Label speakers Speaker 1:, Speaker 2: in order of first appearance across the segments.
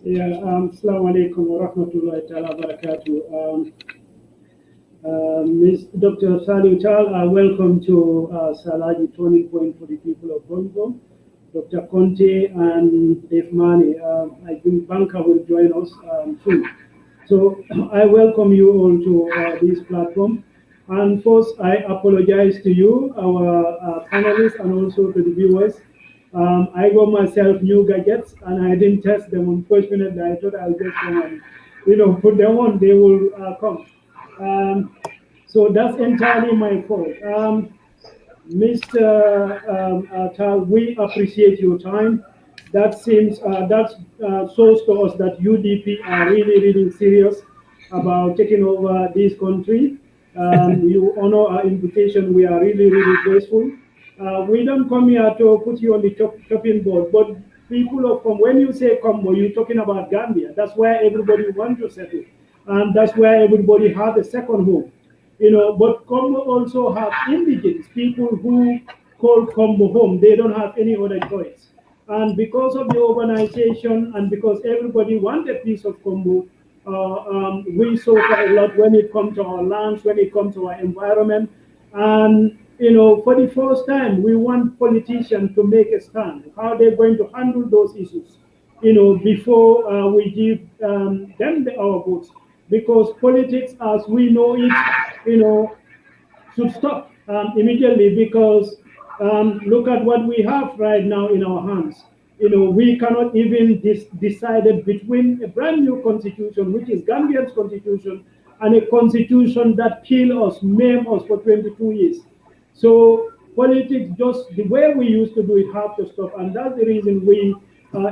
Speaker 1: Yeah, Assalamu alaikum wa rahmatullahi ta'ala wa barakatuh. Ms. Dr. Salim Tal, welcome to SALAGI Turning Point for the people of Kombo. Dr. Conteh and Dave Manneh, I think Banka will join us soon. So I welcome you all to this platform. And first, I apologize to you, our panelists, and also to the viewers. I got myself new gadgets and I didn't test them. Unfortunately, I thought I'll just come and put them on. They will come. So that's entirely my fault. Mr. Tal, we appreciate your time. That shows to us that UDP are really, really serious about taking over this country. You honor our invitation. We are really, really grateful. We don't come here to put you on the chopping board, but people of when you say Kombo, you're talking about Gambia. That's where everybody wants to settle, and that's where everybody have a second home. But Kombo also have indigents, people who call Kombo home. They don't have any other choice. And because of the urbanization and because everybody want a piece of Kombo, we suffer a lot when it comes to our lands, when it comes to our environment. And, for the first time, we want politicians to make a stand, how they're going to handle those issues, before we give our votes. Because politics, as we know it, should stop immediately because look at what we have right now in our hands. We cannot even decide it between a brand new constitution, which is Gambia's constitution, and a constitution that killed us, maimed us for 22 years. So politics, just the way we used to do it, have to stop, and that's the reason we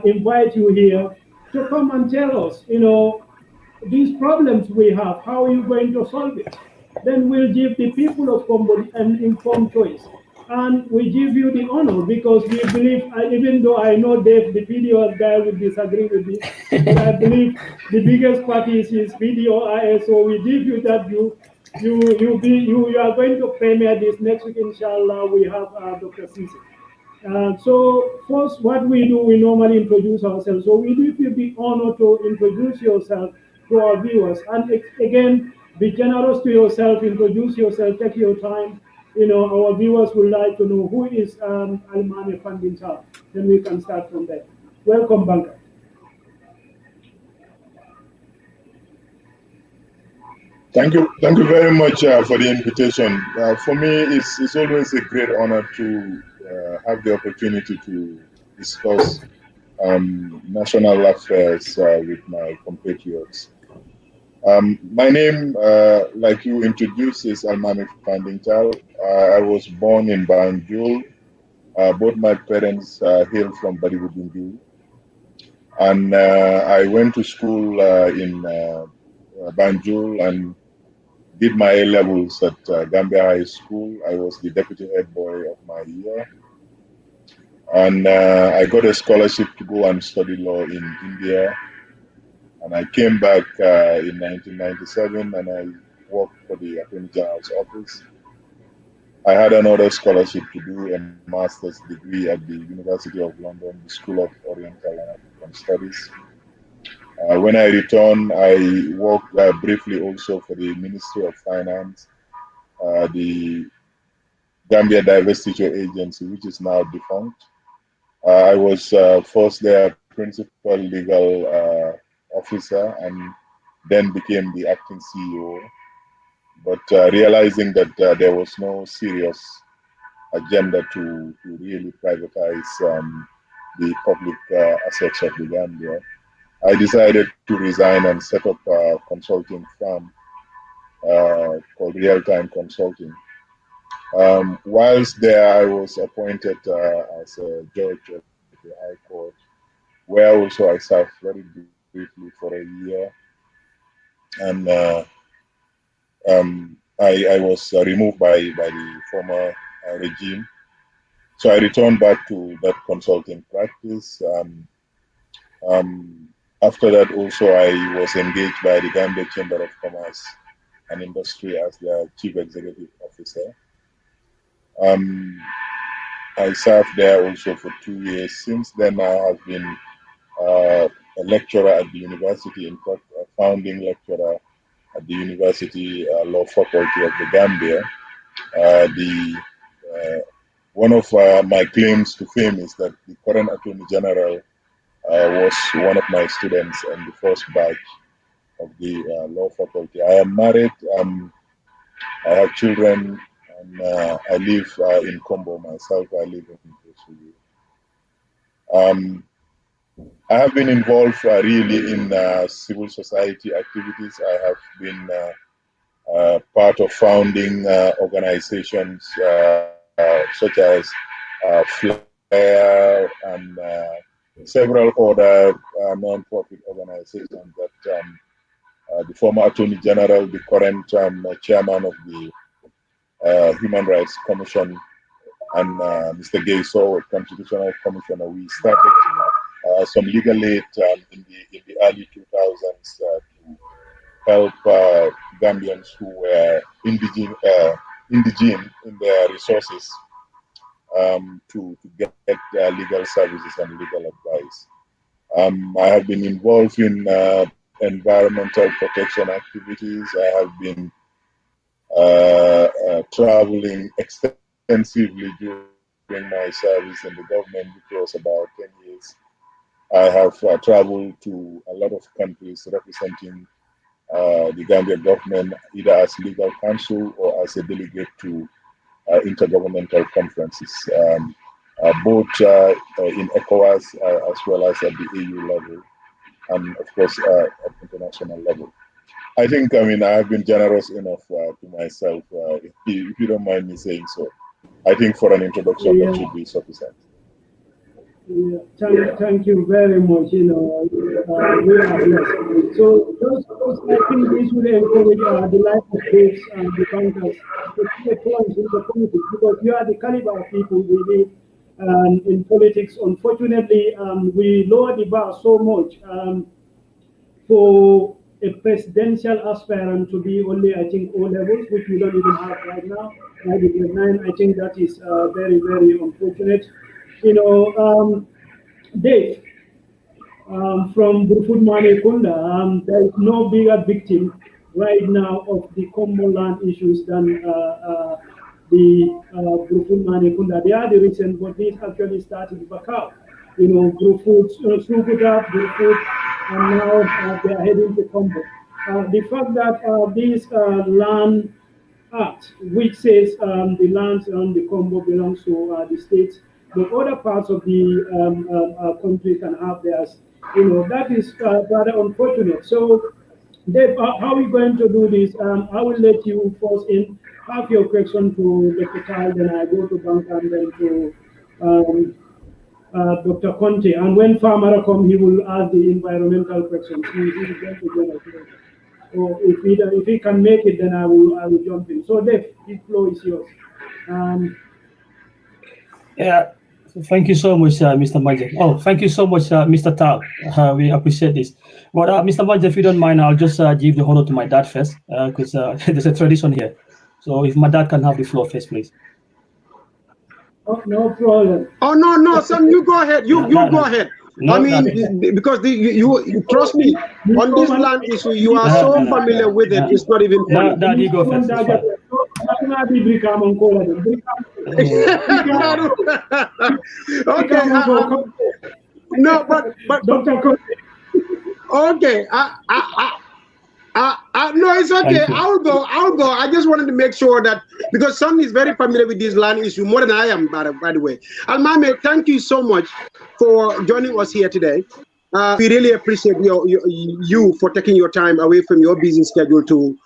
Speaker 1: invite you here to come and tell us, these problems we have, how are you going to solve it? Then we'll give the people of Kombo an informed choice. And we give you the honor because we believe, even though I know Dave, the PDO guy, would disagree with this, but I believe the biggest party is PDO ISO. We give you that you are going to premiere this next week, inshallah. We have Dr. Sisi. So first, what we do, we normally introduce ourselves. So we give you the honor to introduce yourself to our viewers. And again, be generous to yourself, introduce yourself, take your time. Our viewers would like to know who is Almamy Fanding Taal. Then we can start from there. Welcome, Banka.
Speaker 2: Thank you very much for the invitation. For me, it's always a great honor to have the opportunity to discuss national affairs with my compatriots. My name, like you introduced, is Almamy Fanding Taal. I was born in Banjul. Both my parents hail from Badiwudunju. And I went to school in Banjul and did my A levels at Gambia High School. I was the deputy head boy of my year. And I got a scholarship to go and study law in India. And I came back in 1997 and I worked for the Attorney General's office. I had another scholarship to do a master's degree at the University of London, the School of Oriental and African Studies. When I returned, I worked briefly also for the Ministry of Finance, the Gambia Divestiture Agency, which is now defunct. I was first their principal legal officer and then became the acting CEO. But realizing that there was no serious agenda to really privatize the public assets of the Gambia, I decided to resign and set up a consulting firm called Real Time Consulting. Whilst there, I was appointed as a judge of the High Court, where also I served very briefly for a year. And I was removed by the former regime. So I returned back to that consulting practice. After that, also, I was engaged by the Gambia Chamber of Commerce and Industry as their chief executive officer. I served there also for 2 years. Since then, I have been a lecturer at the university, in fact, a founding lecturer at the University Law Faculty of the Gambia. One of my claims to fame is that the current Attorney General was one of my students in the first batch of the law faculty. I am married, I have children, and I live in Kombo myself. I live in Kosovo. I have been involved really in civil society activities. I have been part of founding organizations such as Flare and several other non-profit organizations that the former Attorney General, the current chairman of the Human Rights Commission, and Mr. Gayso, Constitutional Commissioner, we started some legal aid in the early 2000s to help Gambians who were indigent in their resources to get legal services and legal advice. I have been involved in environmental protection activities. I have been traveling extensively during my service in the government, which was about 10 years. I have traveled to a lot of countries representing the Gambia government, either as legal counsel or as a delegate to intergovernmental conferences, both in ECOWAS as well as at the EU level, and of course at international level. I think, I have been generous enough to myself, if you don't mind me saying so. I think for an introduction that should be sufficient.
Speaker 1: Yeah, thank you very much. We are blessed. So I think this will encourage the life of those the bankers to take plunge in the politics, because you are the caliber of people we need in politics. Unfortunately, we lower the bar so much for a presidential aspirant to be only, I think, O levels, which we don't even have right now. Maybe grade 9. I think that is very, very unfortunate. Dave, from Burfoot Manneh Kunda, there is no bigger victim right now of the Kombo land issues than the Burfoot Manneh Kunda. They are the reason, but this actually started back out. Burfoot, Sukuta, Burfoot, and now they are heading to Kombo. The fact that this land act, which says the lands on the Kombo belongs to the states, but other parts of the country can have theirs. That is rather unfortunate. So, Dave, how are we going to do this? I will let you first have your question to Dr. Taal, then I go to Banka, and then to Dr. Conteh. And when Famara comes, he will ask the environmental questions. He is going to join us. So if he can make it, then I will jump in. So, Dave, the floor is yours.
Speaker 3: Yeah. Thank you so much, Mr. Manjang. Oh, thank you so much, Mr. Taal. We appreciate this. But Mr. Manjang, if you don't mind, I'll just give the honor to my dad first, because there's a tradition here. So if my dad can have the floor first, please.
Speaker 1: Oh, no problem.
Speaker 4: Oh, no, son, you go ahead. You go ahead. No, because you trust me, on this land issue, you are so familiar with it, it's not even funny.
Speaker 3: Dad, you go first.
Speaker 4: Okay. No, but okay. No, it's okay. I'll go. I just wanted to make sure that, because Son is very familiar with this land issue more than I am, by the way. Almamy, thank you so much for joining us here today. We really appreciate you for taking your time away from your busy schedule to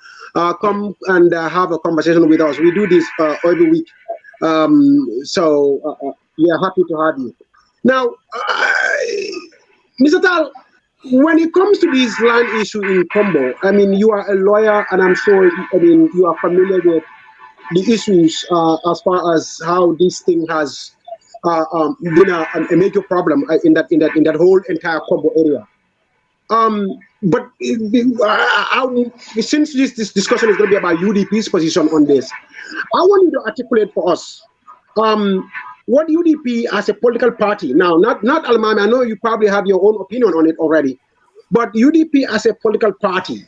Speaker 4: come and have a conversation with us. We do this every week. So we are happy to have you. Now, Mr. Taal, when it comes to this land issue in Kombo, you are a lawyer, and I'm sure, you are familiar with the issues as far as how this thing has been a major problem in that whole entire Kombo area. But since this discussion is going to be about UDP's position on this, I want you to articulate for us what UDP as a political party, now, not Almamy, I know you probably have your own opinion on it already, But UDP as a political party,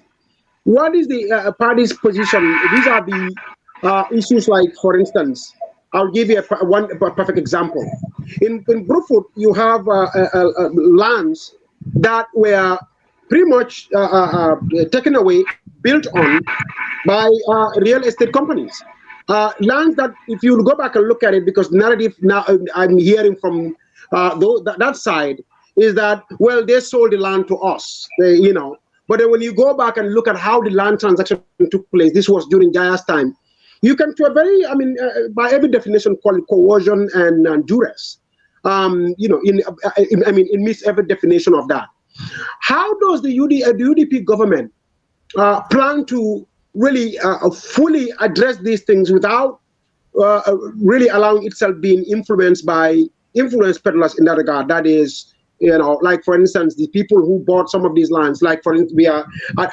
Speaker 4: what is the party's position? These are the issues like, for instance, I'll give you one perfect example. In Brufut, you have lands that were pretty much taken away, built on by real estate companies. Lands that, if you go back and look at it, because narrative now I'm hearing from that side is that, well, they sold the land to us, you know. But then when you go back and look at how the land transaction took place, this was during Jaya's time, you can, to a very, I mean, by every definition, call it coercion and duress. You know, I mean, it meets every definition of that. How does the UDP government plan to really fully address these things without really allowing itself being influenced by influence peddlers in that regard? That is, you know, like, for instance, the people who bought some of these lands, like, for instance, we are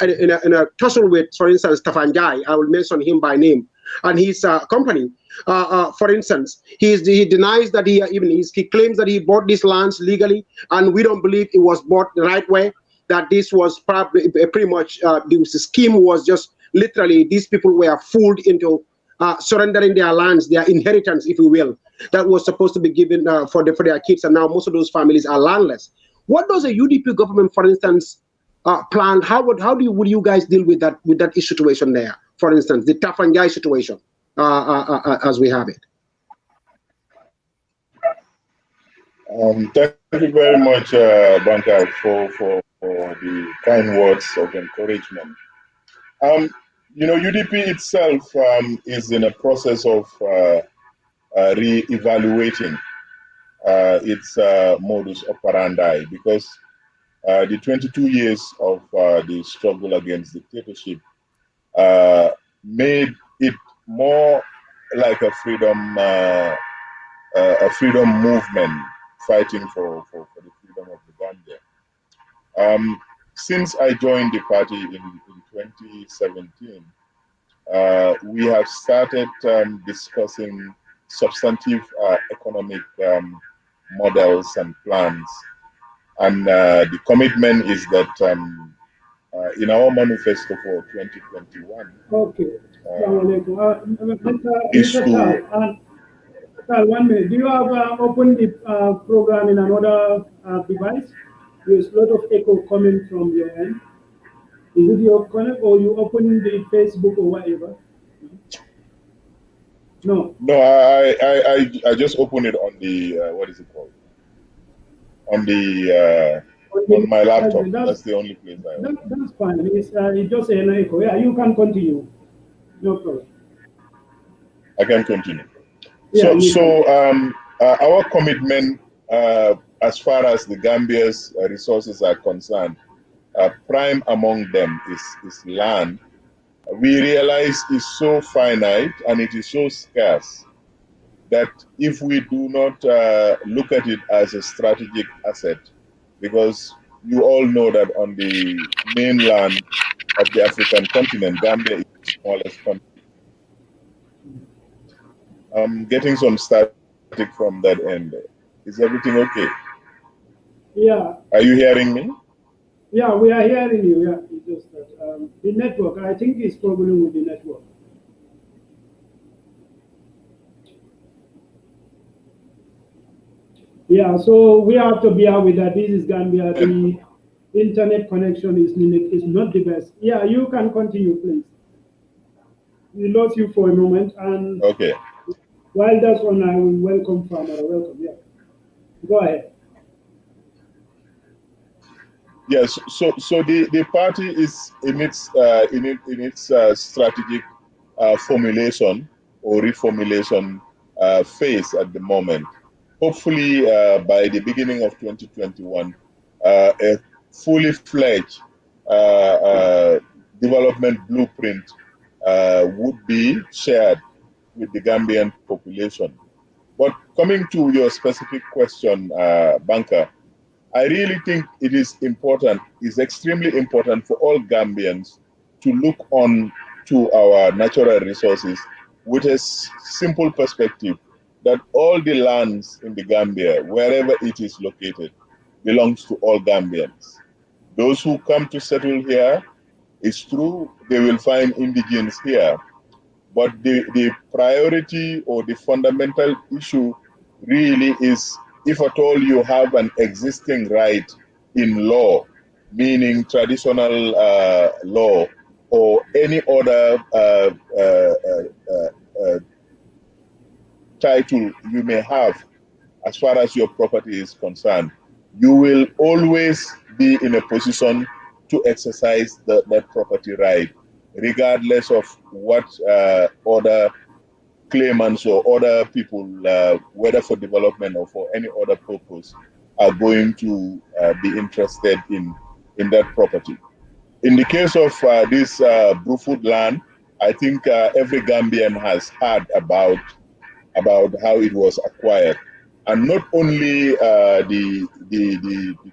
Speaker 4: in a tussle with, for instance, Stefan Jai. I will mention him by name, and his company. For instance, he denies that he claims that he bought these lands legally, and we don't believe it was bought the right way. That this was probably pretty much the scheme was just literally these people were fooled into surrendering their lands, their inheritance, if you will, that was supposed to be given for their kids, and now most of those families are landless. What does a UDP government, for instance, plan? Would you guys deal with that situation there? For instance, the Tafanjai situation, as we have it.
Speaker 2: Thank you very much, Banka, for the kind words of encouragement. You know, UDP itself is in a process of re-evaluating its modus operandi, because the 22 years of the struggle against dictatorship made it more like a freedom movement fighting for the freedom of the Gambia. Since I joined the party in 2017, we have started discussing substantive economic models and plans. And the commitment is that in our manifesto for 2021,
Speaker 1: okay. Mr. 1 minute. Do you have opened the program in another device? There's a lot of echo coming from your end. Is it your connect, or you open the Facebook or whatever? No.
Speaker 2: No, I just opened it on the what is it called? On my laptop. That's the only place I open.
Speaker 1: That's fine. It's just an echo. Yeah, you can continue. No problem.
Speaker 2: I can continue.
Speaker 1: Yeah,
Speaker 2: our commitment as far as the Gambia's resources are concerned, prime among them is land. We realize it's so finite and it is so scarce that if we do not look at it as a strategic asset, because you all know that on the mainland of the African continent, Gambia is the smallest country. I'm getting some static from that end. Is everything okay?
Speaker 1: Yeah.
Speaker 2: Are you hearing me?
Speaker 1: Yeah, we are hearing you. Yeah, it's just that the network. I think it's problem with the network. Yeah, so we have to bear with that. This is Gambia. The internet connection is not the best. Yeah, you can continue, please. We lost you for a moment, and
Speaker 2: okay.
Speaker 1: While that's on, I will welcome Famara. Welcome. Yeah, go ahead.
Speaker 2: Yes. So the party is in its strategic formulation or reformulation phase at the moment. Hopefully, by the beginning of 2021, a fully fledged development blueprint would be shared with the Gambian population. But coming to your specific question, Banka, I really think it is important, is extremely important for all Gambians to look on to our natural resources with a simple perspective that all the lands in the Gambia, wherever it is located, belongs to all Gambians. Those who come to settle here, it's true, they will find indigents here. But the priority or the fundamental issue really is, if at all you have an existing right in law, meaning traditional law or any other title you may have as far as your property is concerned, you will always be in a position to exercise that property right, regardless of what other claimants or other people, whether for development or for any other purpose, are going to be interested in that property. In the case of this Brufut land, I think every Gambian has heard about how it was acquired. And not only the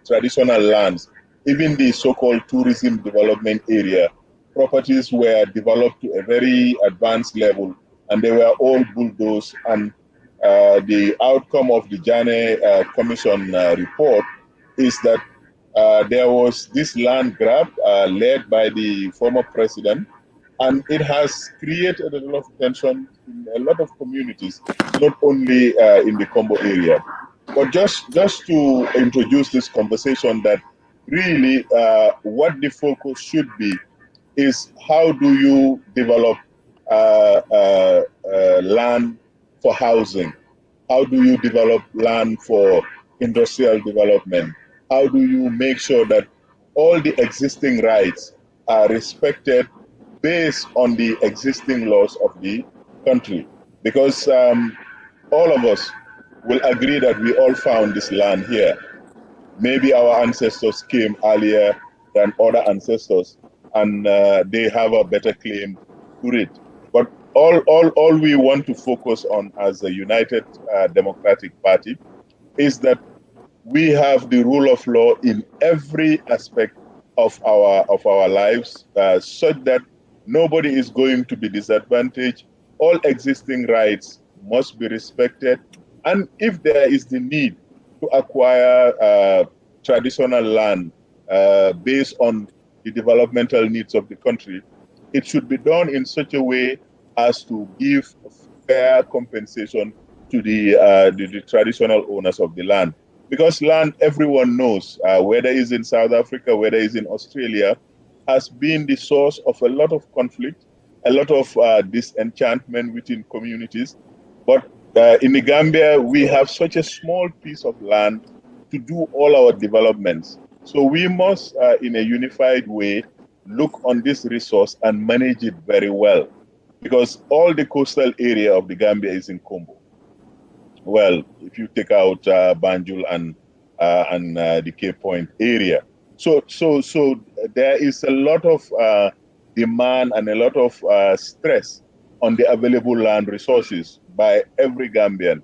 Speaker 2: traditional lands, even the so-called tourism development area, properties were developed to a very advanced level, and they were all bulldozed. And the outcome of the Drammeh Commission report is that there was this land grab led by the former president, and it has created a lot of tension in a lot of communities, not only in the Kombo area. But just to introduce this conversation, that really what the focus should be is, how do you develop land for housing? How do you develop land for industrial development? How do you make sure that all the existing rights are respected based on the existing laws of the country? Because all of us will agree that we all found this land here. Maybe our ancestors came earlier than other ancestors, and they have a better claim to it. But all we want to focus on as a United Democratic Party is that we have the rule of law in every aspect of our lives, such that nobody is going to be disadvantaged. All existing rights must be respected, and if there is the need to acquire traditional land based on the developmental needs of the country, it should be done in such a way as to give fair compensation to the traditional owners of the land. Because land, everyone knows, whether it's in South Africa, whether it's in Australia, has been the source of a lot of conflict, a lot of disenchantment within communities. But in the Gambia, we have such a small piece of land to do all our developments. So we must, in a unified way, look on this resource and manage it very well. Because all the coastal area of the Gambia is in Kombo. Well, if you take out Banjul and the Cape Point area. So there is a lot of demand and a lot of stress on the available land resources by every Gambian.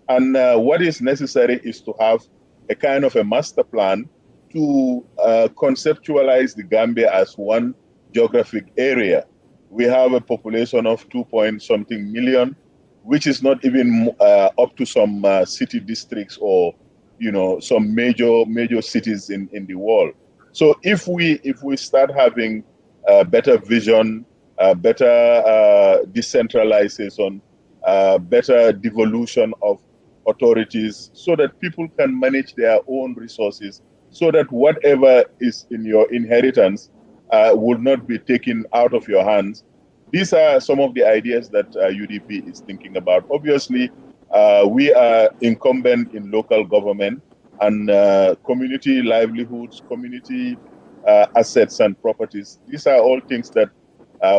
Speaker 2: And what is necessary is to have a kind of a master plan to conceptualize the Gambia as one geographic area. We have a population of 2-point-something million, which is not even up to some city districts or, you know, some major cities in the world. So if we start having better vision, better decentralization, better devolution of authorities, so that people can manage their own resources, so that whatever is in your inheritance will not be taken out of your hands. These are some of the ideas that UDP is thinking about. Obviously, we are incumbent in local government and community livelihoods, community assets and properties. These are all things that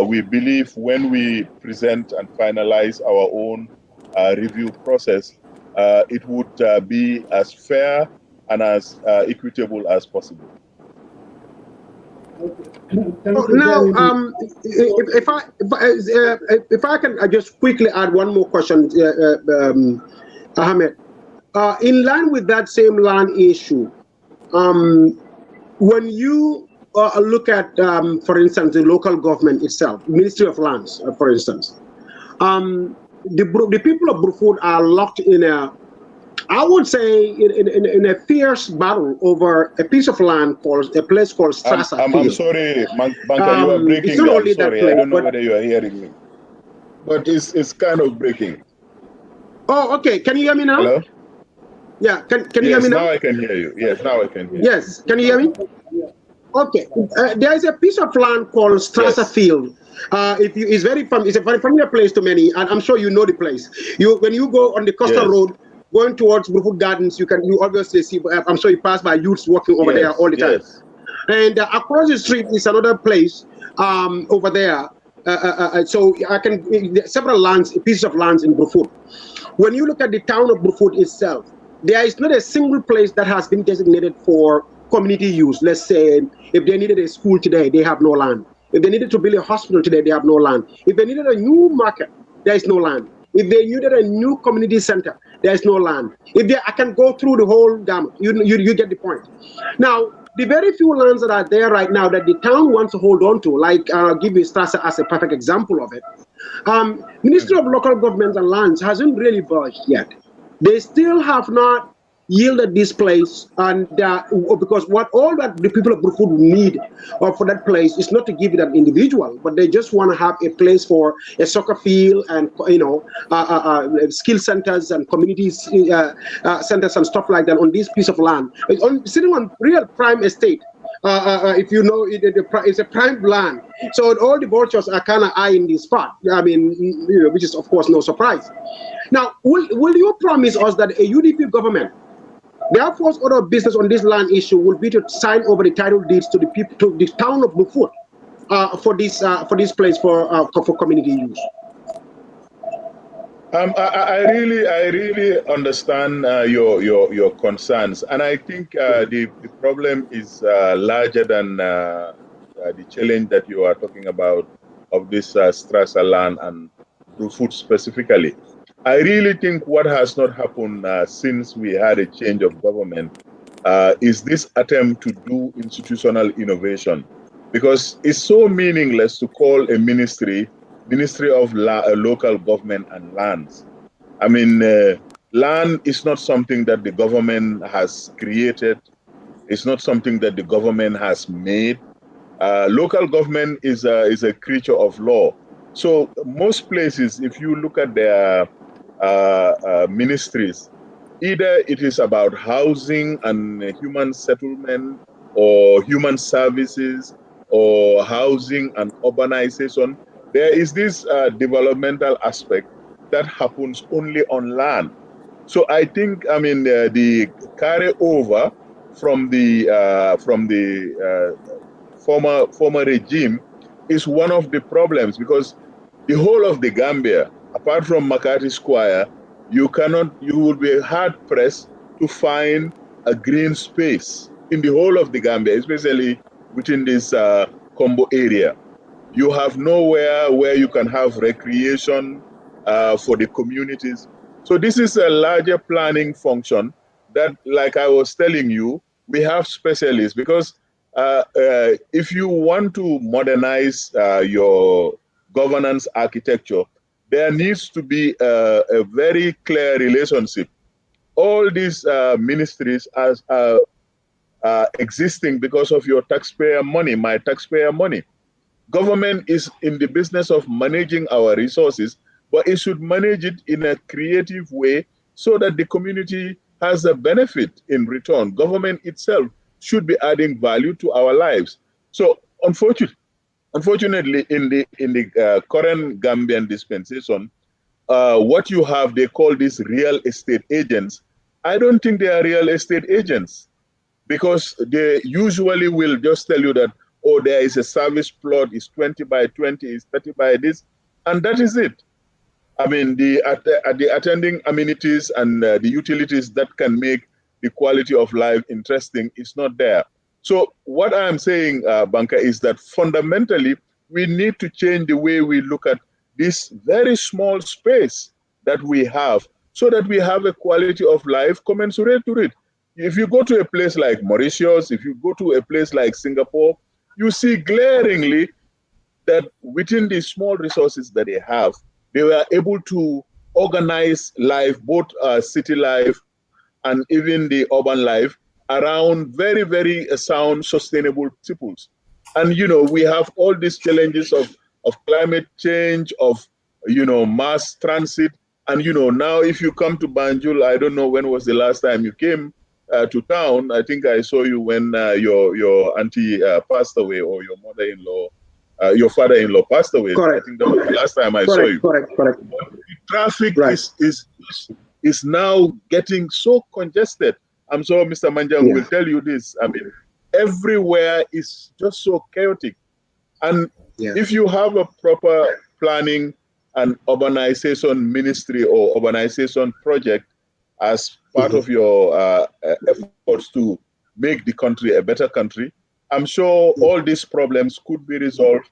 Speaker 2: we believe, when we present and finalize our own review process, it would be as fair and as equitable as possible.
Speaker 4: Now, if I can just quickly add one more question, Ahmed. In line with that same land issue, when you look at, for instance, the local government itself, Ministry of Lands, for instance, the people of Brufut are locked in a I would say in a fierce battle over a piece of land called a place called Strasser
Speaker 2: I'm
Speaker 4: Field.
Speaker 2: sorry, Banka, you are breaking.
Speaker 4: It's not
Speaker 2: I'm
Speaker 4: only that
Speaker 2: sorry.
Speaker 4: place,
Speaker 2: I don't know
Speaker 4: but
Speaker 2: whether you are hearing me, but it's kind of breaking.
Speaker 4: oh, okay. Can you hear me now?
Speaker 2: Hello?
Speaker 4: Yeah. Can you hear
Speaker 2: Yes,
Speaker 4: me
Speaker 2: now
Speaker 4: now?
Speaker 2: I can hear you. Yes, now I can hear you.
Speaker 4: Yes. Can you hear me? Okay. There is a piece of land called Strasser
Speaker 2: Yes.
Speaker 4: Field. It's a very familiar place to many, and I'm sure you know the place. When you go on the coastal
Speaker 2: Yes.
Speaker 4: road going towards Brufut Gardens, you obviously see. I'm sure you pass by youths walking over there all the time.
Speaker 2: Yes.
Speaker 4: And across the street is another place over there. So several lands, pieces of lands in Brufut. When you look at the town of Brufut itself, there is not a single place that has been designated for community use. Let's say if they needed a school today, they have no land. If they needed to build a hospital today, they have no land. If they needed a new market, there is no land. If they needed a new community center, there is no land. I can go through the whole gamut. You get the point. Now, the very few lands that are there right now that the town wants to hold on to, like I'll give you Strasser as a perfect example of it. Ministry of Local Governments and Lands hasn't really budged yet. They still have not yielded this place, and because what all that the people of Brufut need for that place is not to give it an individual, but they just want to have a place for a soccer field and skill centers and communities centers and stuff like that on this piece of land. It's sitting on real prime estate. If you know, it's a prime land. So all the vultures are kind of eyeing this spot. I mean, which is of course no surprise. Now, will you promise us that a UDP government, their first order of business on this land issue will be to sign over the title deeds to the people, to the town of Brufut, for this place for community use?
Speaker 2: I really understand your concerns, and I think the problem is larger than the challenge that you are talking about of this Strasser land and Brufut specifically. I really think what has not happened since we had a change of government is this attempt to do institutional innovation, because it's so meaningless to call a Ministry of Local Government and Lands. I mean, land is not something that the government has created. It's not something that the government has made. Local government is a creature of law. So most places, if you look at their ministries, either it is about housing and human settlement, or human services, or housing and urbanization. There is this developmental aspect that happens only on land. So I think, I mean, the carryover from the former regime is one of the problems, because the whole of the Gambia, apart from Makati Square, you will be hard pressed to find a green space in the whole of the Gambia, especially within this Kombo area. You have nowhere where you can have recreation for the communities. So this is a larger planning function that, like I was telling you, we have specialists, because if you want to modernize your governance architecture, there needs to be a very clear relationship. All these ministries are existing because of your taxpayer money, my taxpayer money. Government is in the business of managing our resources, but it should manage it in a creative way so that the community has a benefit in return. Government itself should be adding value to our lives. So unfortunately, in the current Gambian dispensation, what you have, they call these real estate agents. I don't think they are real estate agents, because they usually will just tell you that, oh, there is a service plot, it's 20 by 20, it's 30 by this, and that is it. I mean, the attending amenities and the utilities that can make the quality of life interesting is not there. So what I'm saying, Banka, is that fundamentally, we need to change the way we look at this very small space that we have, so that we have a quality of life commensurate to it. If you go to a place like Mauritius, if you go to a place like Singapore, you see glaringly that within the small resources that they have, they were able to organize life, both city life and even the urban life around very, very sound, sustainable principles. And, we have all these challenges of climate change, of, mass transit. And, now if you come to Banjul, I don't know when was the last time you came to town. I think I saw you when your auntie passed away, or your mother-in-law, your father-in-law passed away.
Speaker 4: Correct.
Speaker 2: I think that was the last time I saw you.
Speaker 4: Correct.
Speaker 2: The traffic
Speaker 4: Right.
Speaker 2: is now getting so congested. I'm sure Mr. Manjang will tell you this. I mean, everywhere is just so chaotic. And if you have a proper planning and urbanization ministry or urbanization project as part of your efforts to make the country a better country, I'm sure all these problems could be resolved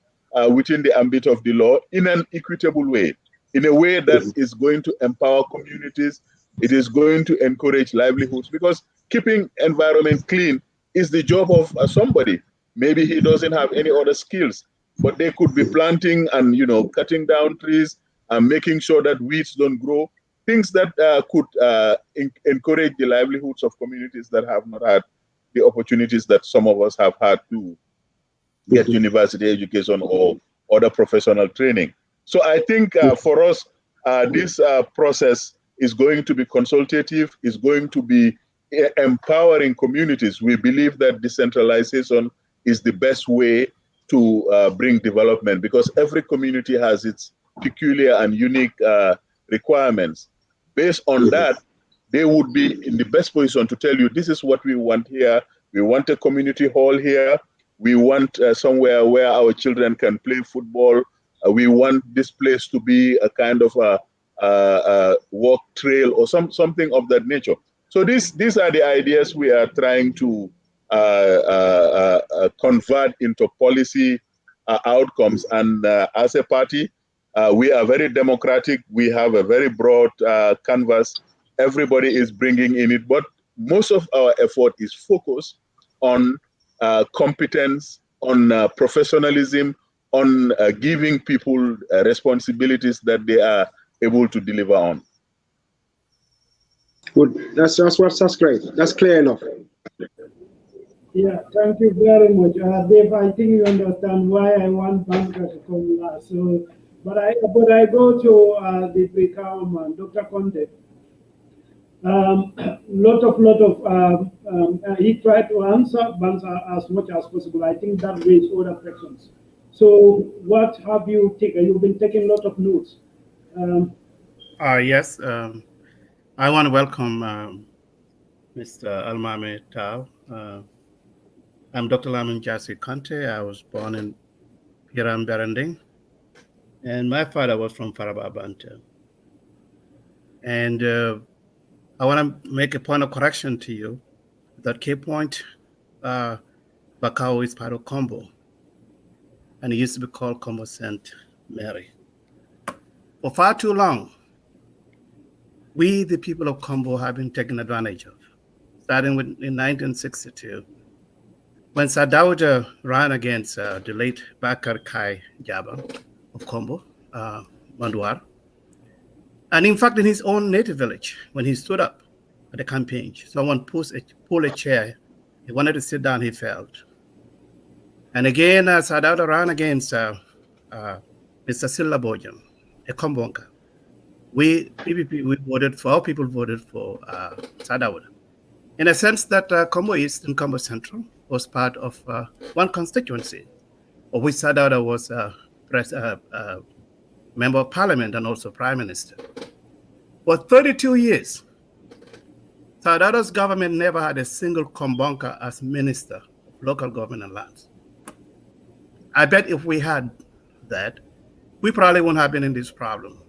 Speaker 2: within the ambit of the law in an equitable way, in a way that is going to empower communities. It is going to encourage livelihoods, because keeping environment clean is the job of somebody. Maybe he doesn't have any other skills, but they could be planting and cutting down trees and making sure that weeds don't grow, things that could encourage the livelihoods of communities that have not had the opportunities that some of us have had to get university education or other professional training. So I think for us, this process is going to be consultative, is going to be empowering communities. We believe that decentralization is the best way to bring development, because every community has its peculiar and unique requirements. Based on that, they would be in the best position to tell you, this is what we want here. We want a community hall here. We want somewhere where our children can play football. We want this place to be a kind of a walk trail or something of that nature. So these are the ideas we are trying to convert into policy outcomes. And as a party, we are very democratic. We have a very broad canvas. Everybody is bringing in it, but most of our effort is focused on competence, on professionalism, on giving people responsibilities that they are able to deliver on.
Speaker 4: Good. That's great. That's clear enough.
Speaker 1: Yeah, thank you very much, Dave. I think you understand why I want Banka to come last. So, but I go to the become Dr. Conteh. He tried to answer Banka as much as possible. I think that raised other questions. So, what have you taken? You've been taking a lot of notes.
Speaker 5: Yes, I want to welcome Mr. Almamy Taal. I'm Dr. Lamine Conteh. I was born in Hiram Berending, and my father was from Faraba Bantu. And I want to make a point of correction to you that Cape Point, Bakau is part of Kombo, and it used to be called Kombo St. Mary. For far too long, we, the people of Kombo, have been taken advantage of, starting in 1962, when Sadauda ran against the late Bakar Kai Jaba of Kombo, Manduar. And in fact, in his own native village, when he stood up at the campaign, someone pulled a chair. He wanted to sit down, he failed. And again, Sadauda ran against Mr. Silla Bojan, a Kombonka. We voted for, our people voted for Sadauda. In a sense that Kombo East and Kombo Central was part of one constituency, of which Sadauda was member of parliament and also prime minister. For 32 years, Sadauda's government never had a single Kombonka as minister of local government and lands. I bet if we had that, we probably wouldn't have been in this problem.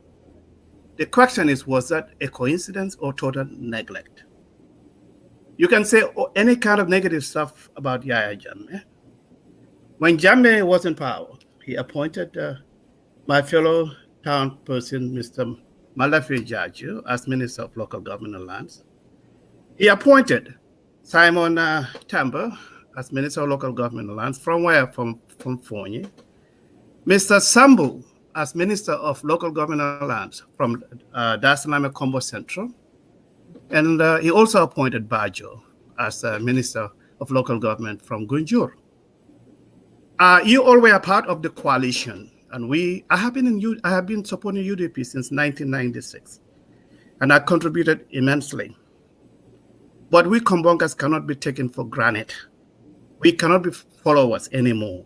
Speaker 5: The question is, was that a coincidence or total neglect? You can say any kind of negative stuff about Yaya Jammeh. When Drammeh was in power, he appointed my fellow town person, Mr. Malafi Jaju, as Minister of Local Government and Lands. He appointed Simon Tambo as Minister of Local Government and Lands. From where? From Fonyi. Mr. Sambu as Minister of Local Government and Lands from Dar es Salaam Kombo Central. And he also appointed Bajo as Minister of Local Government from Gunjur. You all were a part of the coalition, and I have been supporting UDP since 1996, and I contributed immensely. But we Kombongas cannot be taken for granted. We cannot be followers anymore.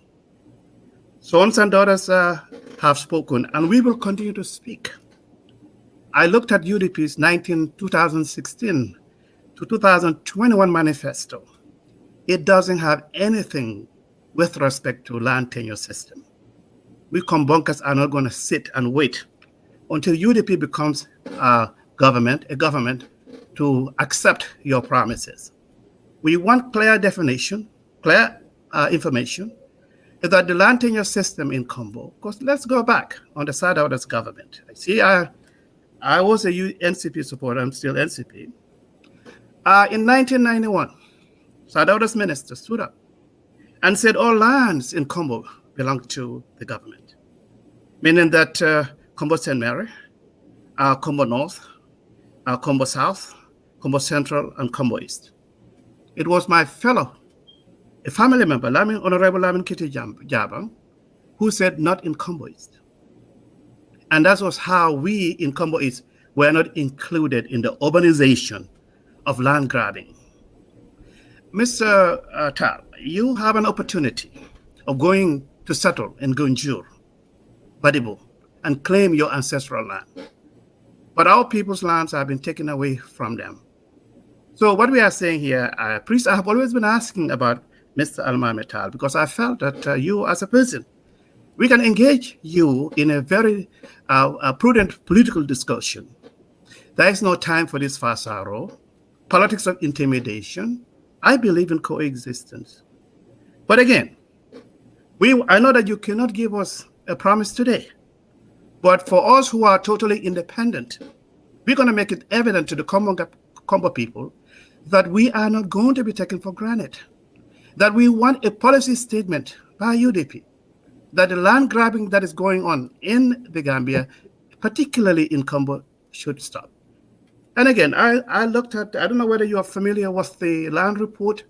Speaker 5: Sons and daughters have spoken, and we will continue to speak. I looked at UDP's 2016 to 2021 manifesto. It doesn't have anything with respect to land tenure system. We Kombongas are not going to sit and wait until UDP becomes a government to accept your promises. We want clear definition, clear information that the land tenure system in Kombo, because let's go back on the side of this government. See, I was a NCP supporter, I'm still NCP. In 1991, Sadauda's minister stood up and said all lands in Kombo belong to the government, meaning that Kombo St. Mary, Kombo North, Kombo South, Kombo Central, and Kombo East. It was my fellow, a family member, Honorable Lamine Kitty Jabang, who said not in Kombo East. And that was how we in Kombo East were not included in the urbanization of land grabbing. Mr. Taal, you have an opportunity of going to settle in Gunjur, Badibu, and claim your ancestral land. But our people's lands have been taken away from them. So what we are saying here, Priest, I have always been asking about Mr. Almamy Taal, because I felt that you as a person, we can engage you in a very prudent political discussion. There is no time for this fasaro, politics of intimidation. I believe in coexistence. But again, I know that you cannot give us a promise today, but for us who are totally independent, we're going to make it evident to the Kombo people that we are not going to be taken for granted, that we want a policy statement by UDP, that the land grabbing that is going on in the Gambia, particularly in Kombo, should stop. And again, I looked at, I don't know whether you are familiar with the land report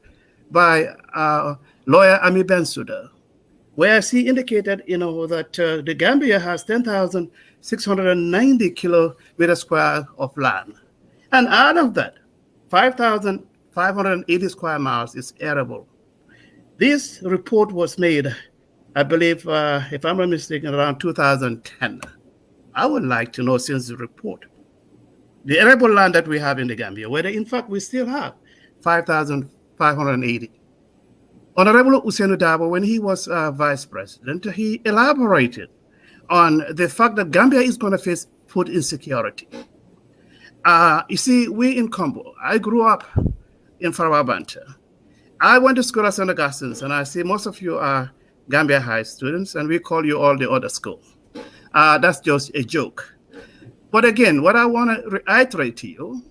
Speaker 5: by lawyer Ami Bensouda, where he indicated, that the Gambia has 10,690 kilometers square of land. And out of that, 5,580 square miles is arable. This report was made, I believe, if I'm not mistaken, around 2010. I would like to know, since the report, the arable land that we have in the Gambia, whether in fact we still have 5,580. Honorable Ousainou Darboe, when he was vice president, he elaborated on the fact that Gambia is going to face food insecurity. You see, we in Kombo, I grew up in Farabanta. I went to school at St. Augustine's, and I see most of you are Gambia High students, and we call you all the other school. That's just a joke. But again, what I want to reiterate to you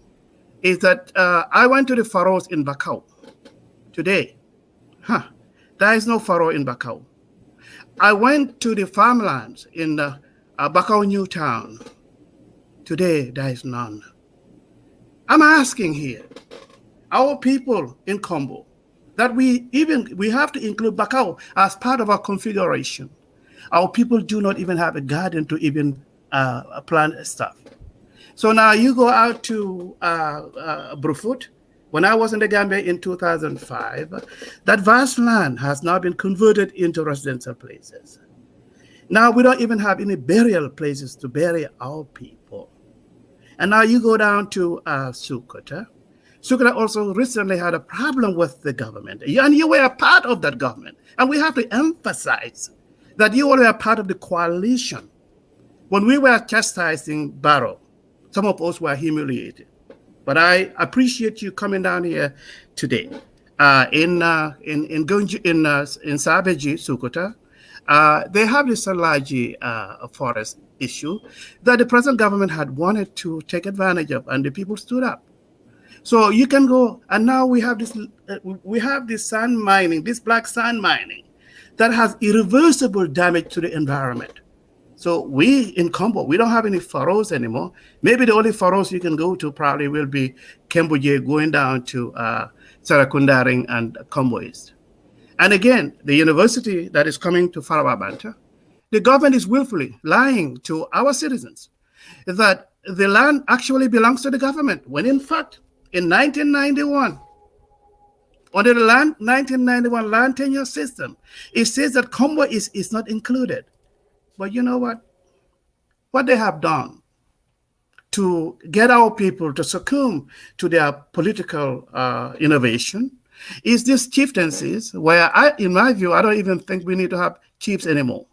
Speaker 5: is that I went to the Faroes in Bakau today. There is no Faro in Bakau. I went to the farmlands in Bakau New Town. Today, there is none. I'm asking here, our people in Kombo, that we have to include Bakau as part of our configuration. Our people do not even have a garden to even plant stuff. So now you go out to Brufut. When I was in the Gambia in 2005, that vast land has now been converted into residential places. Now we don't even have any burial places to bury our people. And now you go down to Sukuta. Sukuta also recently had a problem with the government. And you were a part of that government. And we have to emphasize that you were a part of the coalition. When we were chastising Barrow, some of us were humiliated. But I appreciate you coming down here today. In Sabeji, Sukuta, they have this SALAGI forest issue that the present government had wanted to take advantage of, and the people stood up. So you can go, and now we have this sand mining, this black sand mining, that has irreversible damage to the environment. So we in Kombo, we don't have any furrows anymore. Maybe the only furrows you can go to probably will be Kombo going down to Sarakundaring and Kombo East. And again, the university that is coming to Farababanta, the government is willfully lying to our citizens that the land actually belongs to the government, when in fact, in 1991, under the 1991 land tenure system, it says that Kombo is not included. But you know what? What they have done to get our people to succumb to their political innovation is these chieftaincies, where in my view, I don't even think we need to have chiefs anymore.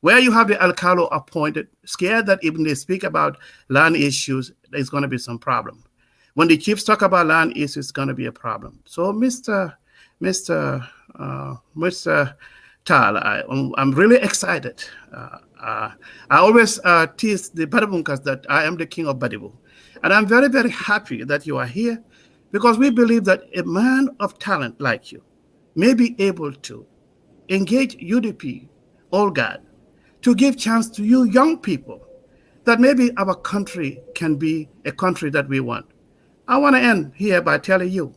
Speaker 5: Where you have the alcalo appointed, scared that even they speak about land issues, there's going to be some problem. When the chiefs talk about land issues, it's going to be a problem. So, Mr. Taal, I'm really excited. I always tease the Badabunkas that I am the king of Badibu. And I'm very, very happy that you are here, because we believe that a man of talent like you may be able to engage UDP, All God, to give chance to you young people that maybe our country can be a country that we want. I want to end here by telling you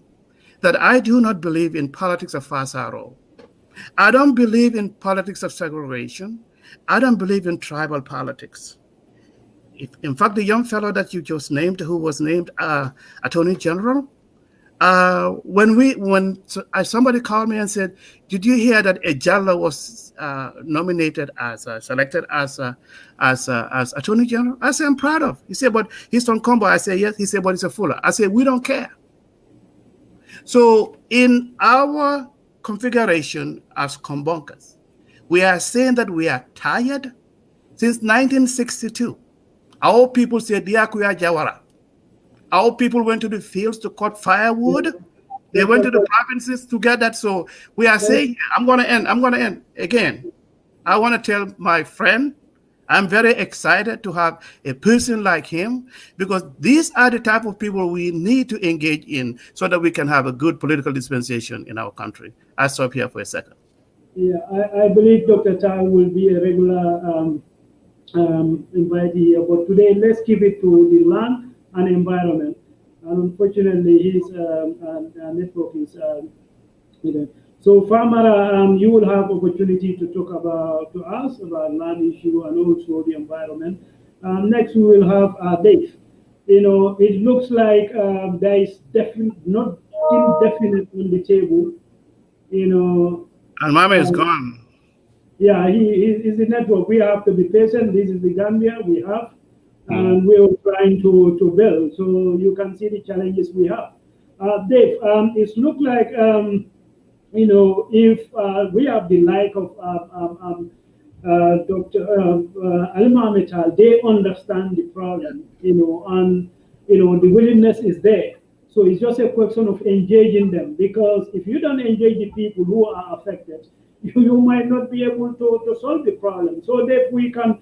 Speaker 5: that I do not believe in politics of Fasaro. I don't believe in politics of segregation. I don't believe in tribal politics. In fact, the young fellow that you just named, who was named Attorney General, when somebody called me and said, "Did you hear that a Jallo was nominated selected as Attorney General?" I said, "I'm proud of." He said, "But he's from Kombo." I said, "Yes." He said, "But he's a Fuller." I said, "We don't care." So in our configuration as Kombonkas, we are saying that we are tired. Since 1962, our people said, "Diakuya Jawara." Our people went to the fields to cut firewood. They went to the provinces to get that. So we are saying, I'm going to end. Again, I want to tell my friend, I'm very excited to have a person like him, because these are the type of people we need to engage in so that we can have a good political dispensation in our country. I'll stop here for a second.
Speaker 1: Yeah, I believe Dr. Taal will be a regular invitee here, but today let's keep it to the land and environment. And unfortunately, his network is so Famara, you will have opportunity to talk to us about land issue and also the environment. Next, we will have Dave. It looks like there is not indefinite on the table.
Speaker 5: Almamy is gone.
Speaker 1: Yeah, he's the network. We have to be patient. This is the Gambia we have. And we are trying to build. So you can see the challenges we have. Dave, it looks like, if we have the like of Dr. Almamy Taal, they understand the problem, and, the willingness is there. So it's just a question of engaging them, because if you don't engage the people who are affected, you might not be able to solve the problem. So Dave, we can,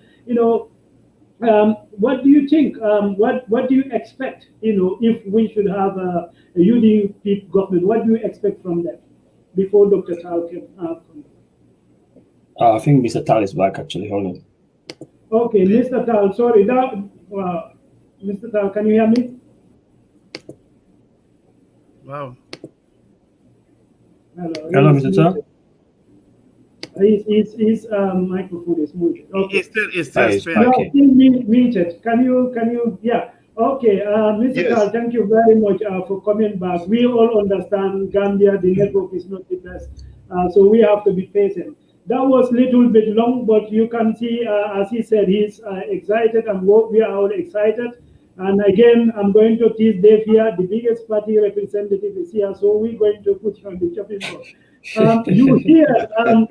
Speaker 1: what do you think? What do you expect? If we should have a UDP government, what do you expect from them? Before Dr. Taal came out.
Speaker 3: I think Mr. Taal is back, actually. Hold on.
Speaker 1: Okay, Mr. Taal, sorry. Mr. Taal, can you hear me?
Speaker 5: Wow.
Speaker 3: Hello, Mr. Taal.
Speaker 1: His microphone is muted. Okay.
Speaker 5: It's still
Speaker 3: okay.
Speaker 1: Muted. Can you? Yeah. Okay. Mr. Taal, thank you very much for coming back. We all understand Gambia, the network is not the best, so we have to be patient. That was a little bit long, but you can see, as he said, he's excited, and we are all excited. And again, I'm going to tease Dave here. The biggest party representative is here, so we're going to put you on the chopping block. You hear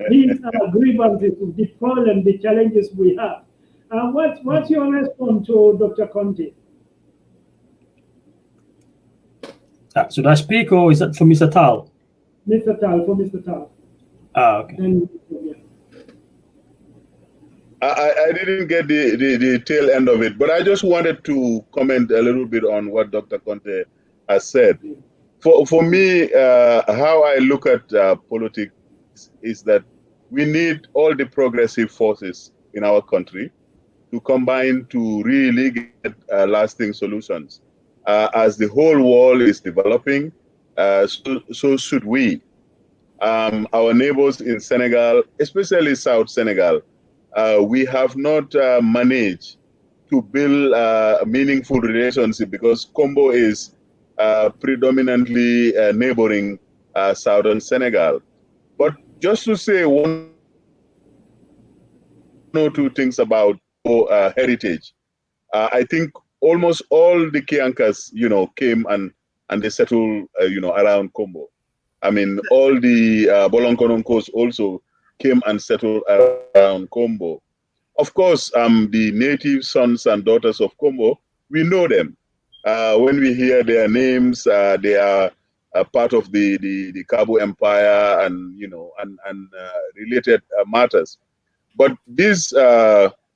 Speaker 1: these grievances, the problem, the challenges we have. What's your response to Dr. Conteh?
Speaker 3: Should I speak, or is that for Mr. Taal?
Speaker 1: Mr. Taal, for Mr. Taal.
Speaker 3: Okay.
Speaker 2: I didn't get the tail end of it, but I just wanted to comment a little bit on what Dr. Conteh has said. For me, how I look at politics is that we need all the progressive forces in our country to combine to really get lasting solutions. As the whole world is developing, so should we. Our neighbors in Senegal, especially South Senegal, we have not managed to build a meaningful relationship because Kombo is predominantly neighboring southern Senegal. But just to say one or two things about heritage, I think almost all the Kiankas, came and they settled, around Kombo. I mean, all the Bolonkononkos also came and settled around Kombo. Of course, the native sons and daughters of Kombo, we know them. When we hear their names, they are part of the Cabo Empire and related matters. But this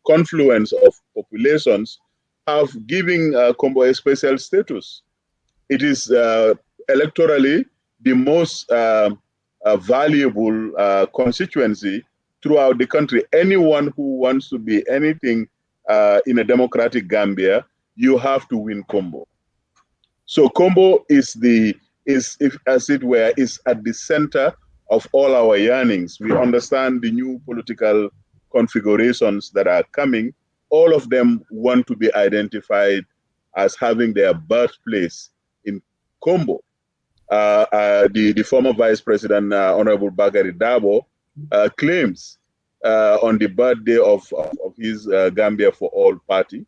Speaker 2: confluence of populations have given Kombo a special status. It is electorally the most valuable constituency throughout the country. Anyone who wants to be anything in a democratic Gambia, you have to win Kombo. So Kombo is as it were, is at the center of all our yearnings. We understand the new political configurations that are coming. All of them want to be identified as having their birthplace in Kombo. The former Vice President, Honorable Bagari Dabo, claims on the birthday of his Gambia for All party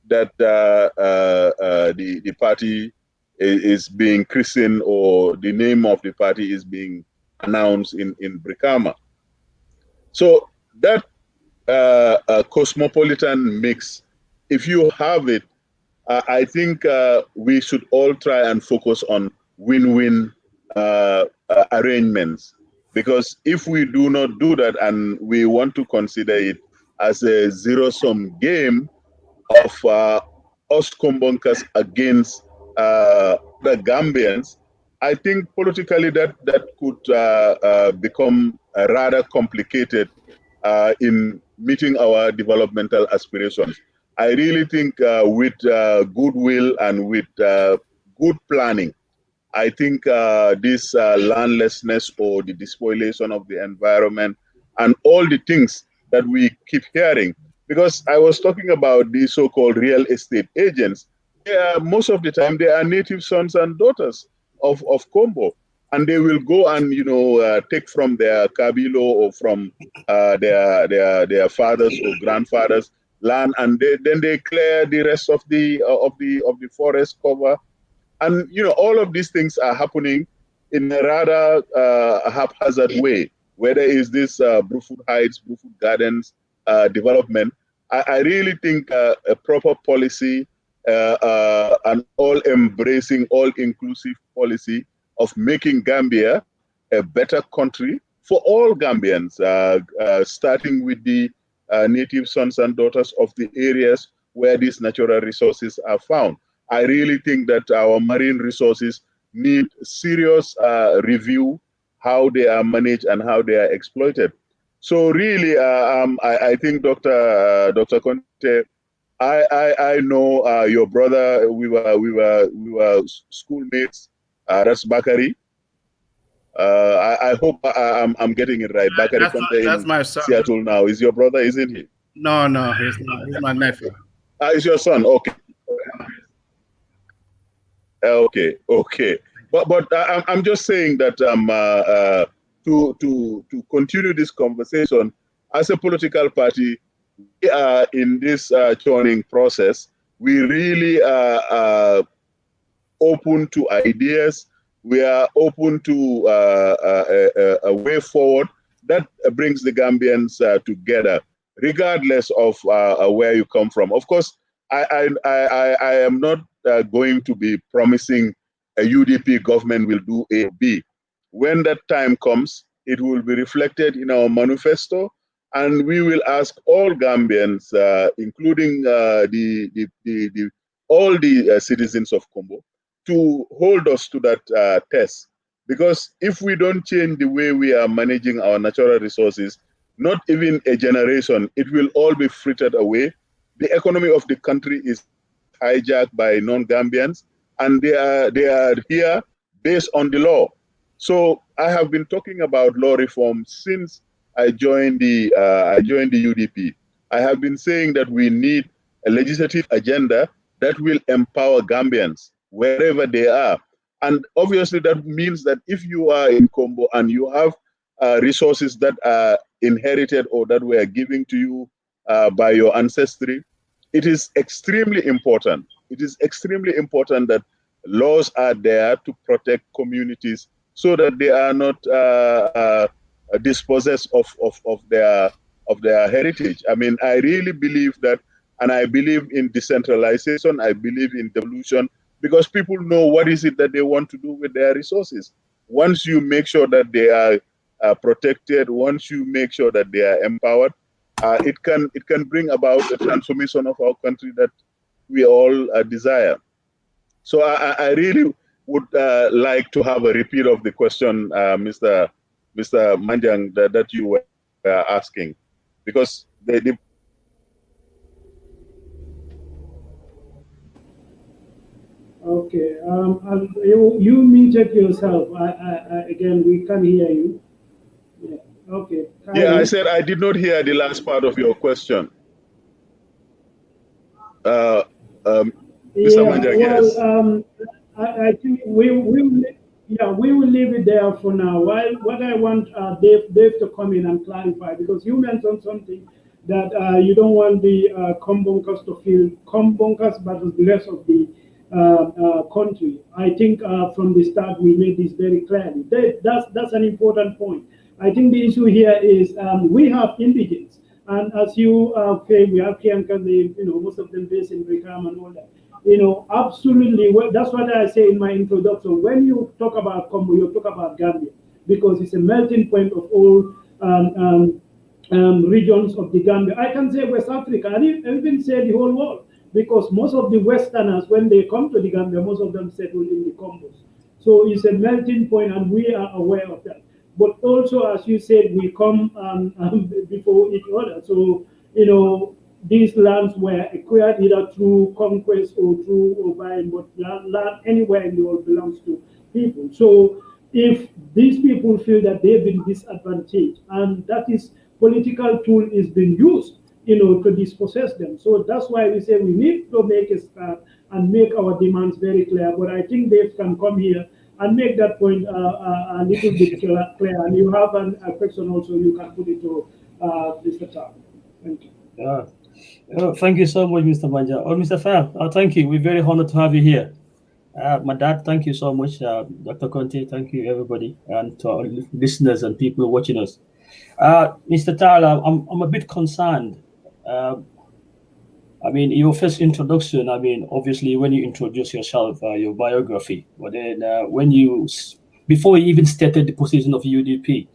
Speaker 2: that the party is being christened, or the name of the party is being announced in Brikama. So that cosmopolitan mix, if you have it, I think we should all try and focus on win-win arrangements. Because if we do not do that and we want to consider it as a zero-sum game of us Kombonkas against the Gambians, I think politically that could become rather complicated in meeting our developmental aspirations. I really think with goodwill and with good planning, I think this landlessness or the despoilation of the environment and all the things that we keep hearing, because I was talking about these so-called real estate agents, most of the time they are native sons and daughters of Kombo, and they will go and take from their kabilo or from their fathers or grandfathers land, and then they clear the rest of the forest cover. And all of these things are happening in a rather haphazard way. Whether it's this Bruford Heights, Bruford Gardens development, I really think a proper policy, an all-embracing, all-inclusive policy of making Gambia a better country for all Gambians, starting with the native sons and daughters of the areas where these natural resources are found. I really think that our marine resources need serious review, how they are managed and how they are exploited. So really, I think Dr. Conteh, I know your brother. We were schoolmates. That's Bakari. I hope I'm getting it right. Bakari Conteh
Speaker 5: that's
Speaker 2: in
Speaker 5: my son.
Speaker 2: Seattle now. Is your brother, isn't he?
Speaker 5: No, he's not. He's my nephew.
Speaker 2: It's your son. Okay. Okay. But I'm just saying that to continue this conversation, as a political party, we are in this churning process. We really are open to ideas. We are open to a way forward that brings the Gambians together, regardless of where you come from. Of course, I am not going to be promising a UDP government will do A, B. When that time comes, it will be reflected in our manifesto, and we will ask all Gambians, including all the citizens of Kombo, to hold us to that test. Because if we don't change the way we are managing our natural resources, not even a generation, it will all be frittered away the economy of the country is hijacked by non-Gambians, and they are here based on the law. So I have been talking about law reform since I joined the UDP. I have been saying that we need a legislative agenda that will empower Gambians wherever they are. And obviously that means that if you are in Kombo and you have resources that are inherited or that were given to you by your ancestry, it is extremely important. It is extremely important that laws are there to protect communities so that they are not dispossessed of their heritage. I mean, I really believe that, and I believe in decentralization. I believe in devolution, because people know what is it that they want to do with their resources. Once you make sure that they are protected, once you make sure that they are empowered, it can bring about a transformation of our country that we all desire. So I really would like to have a repeat of the question, Mr. Manjang, that you were asking, because
Speaker 1: Okay. And you muted yourself. Again, we can't hear you. Yeah. Okay.
Speaker 2: Yeah, I said I did not hear the last part of your question. Mr. Manjang, yes.
Speaker 1: I think we will leave it there for now. While what I want Dave to come in and clarify, because you mentioned something that you don't want the Kombonkers to feel Kombonkers, but the rest of the country. I think from the start we made this very clearly. That's an important point. I think the issue here is we have indigents, and as you claim, we have Kiankas, most of them based in Brikam and all that. Absolutely. Well, that's what I say in my introduction. When you talk about Kombo, you talk about Gambia, because it's a melting point of all regions of the Gambia. I can say West Africa, and even say the whole world, because most of the Westerners, when they come to the Gambia, most of them settle in the Kombos. So it's a melting point, and we are aware of that. But also, as you said, we come before each other. So, these lands were acquired either through conquest or through buying, but land anywhere in the world belongs to people. So if these people feel that they've been disadvantaged, and that is political tool is being used, to dispossess them. So that's why we say we need to make a start and make our demands very clear. But I think Dave can come here and make that point a little bit clear. And you have a question also, you can put it to Mr. Taal. Thank you.
Speaker 3: Thank you so much, Mr. Manjang. Oh, Mr. Fab, thank you. We're very honored to have you here. My dad, thank you so much. Dr. Conteh, thank you, everybody, and to our listeners and people watching us. Mr. Taal, I'm a bit concerned. I mean, your first introduction, obviously, when you introduce yourself, your biography, but then before you even stated the position of UDP,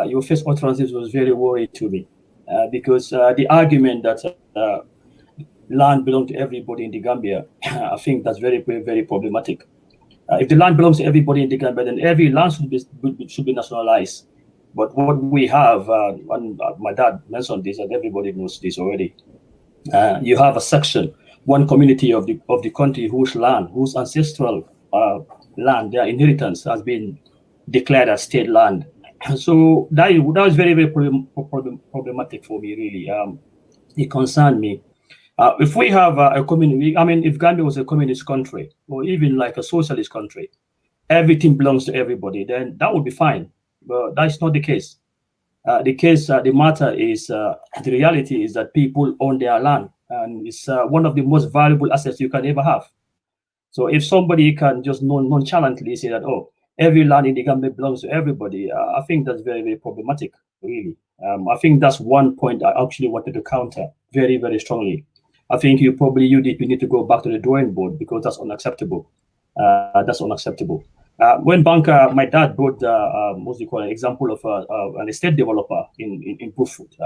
Speaker 3: your first utterances was very worrying to me. Because the argument that land belongs to everybody in the Gambia, I think that's very, very, very problematic. If the land belongs to everybody in the Gambia, then every land should be nationalized. But what we have, and my dad mentioned this, and everybody knows this already. You have a section, one community of the country whose ancestral land, their inheritance has been declared as state land. So that was very, very problematic for me, really. It concerned me. If we have a community, if Gambia was a communist country, or even like a socialist country, everything belongs to everybody, then that would be fine. But that's not the case. The matter is, the reality is that people own their land, and it's one of the most valuable assets you can ever have. So if somebody can just nonchalantly say that, oh, every land in the Gambia belongs to everybody, I think that's very, very problematic, really. I think that's one point I actually wanted to counter very, very strongly. I think UDP need to go back to the drawing board, because that's unacceptable. That's unacceptable. When Banka, my dad brought an example of an estate developer in Bushfoot,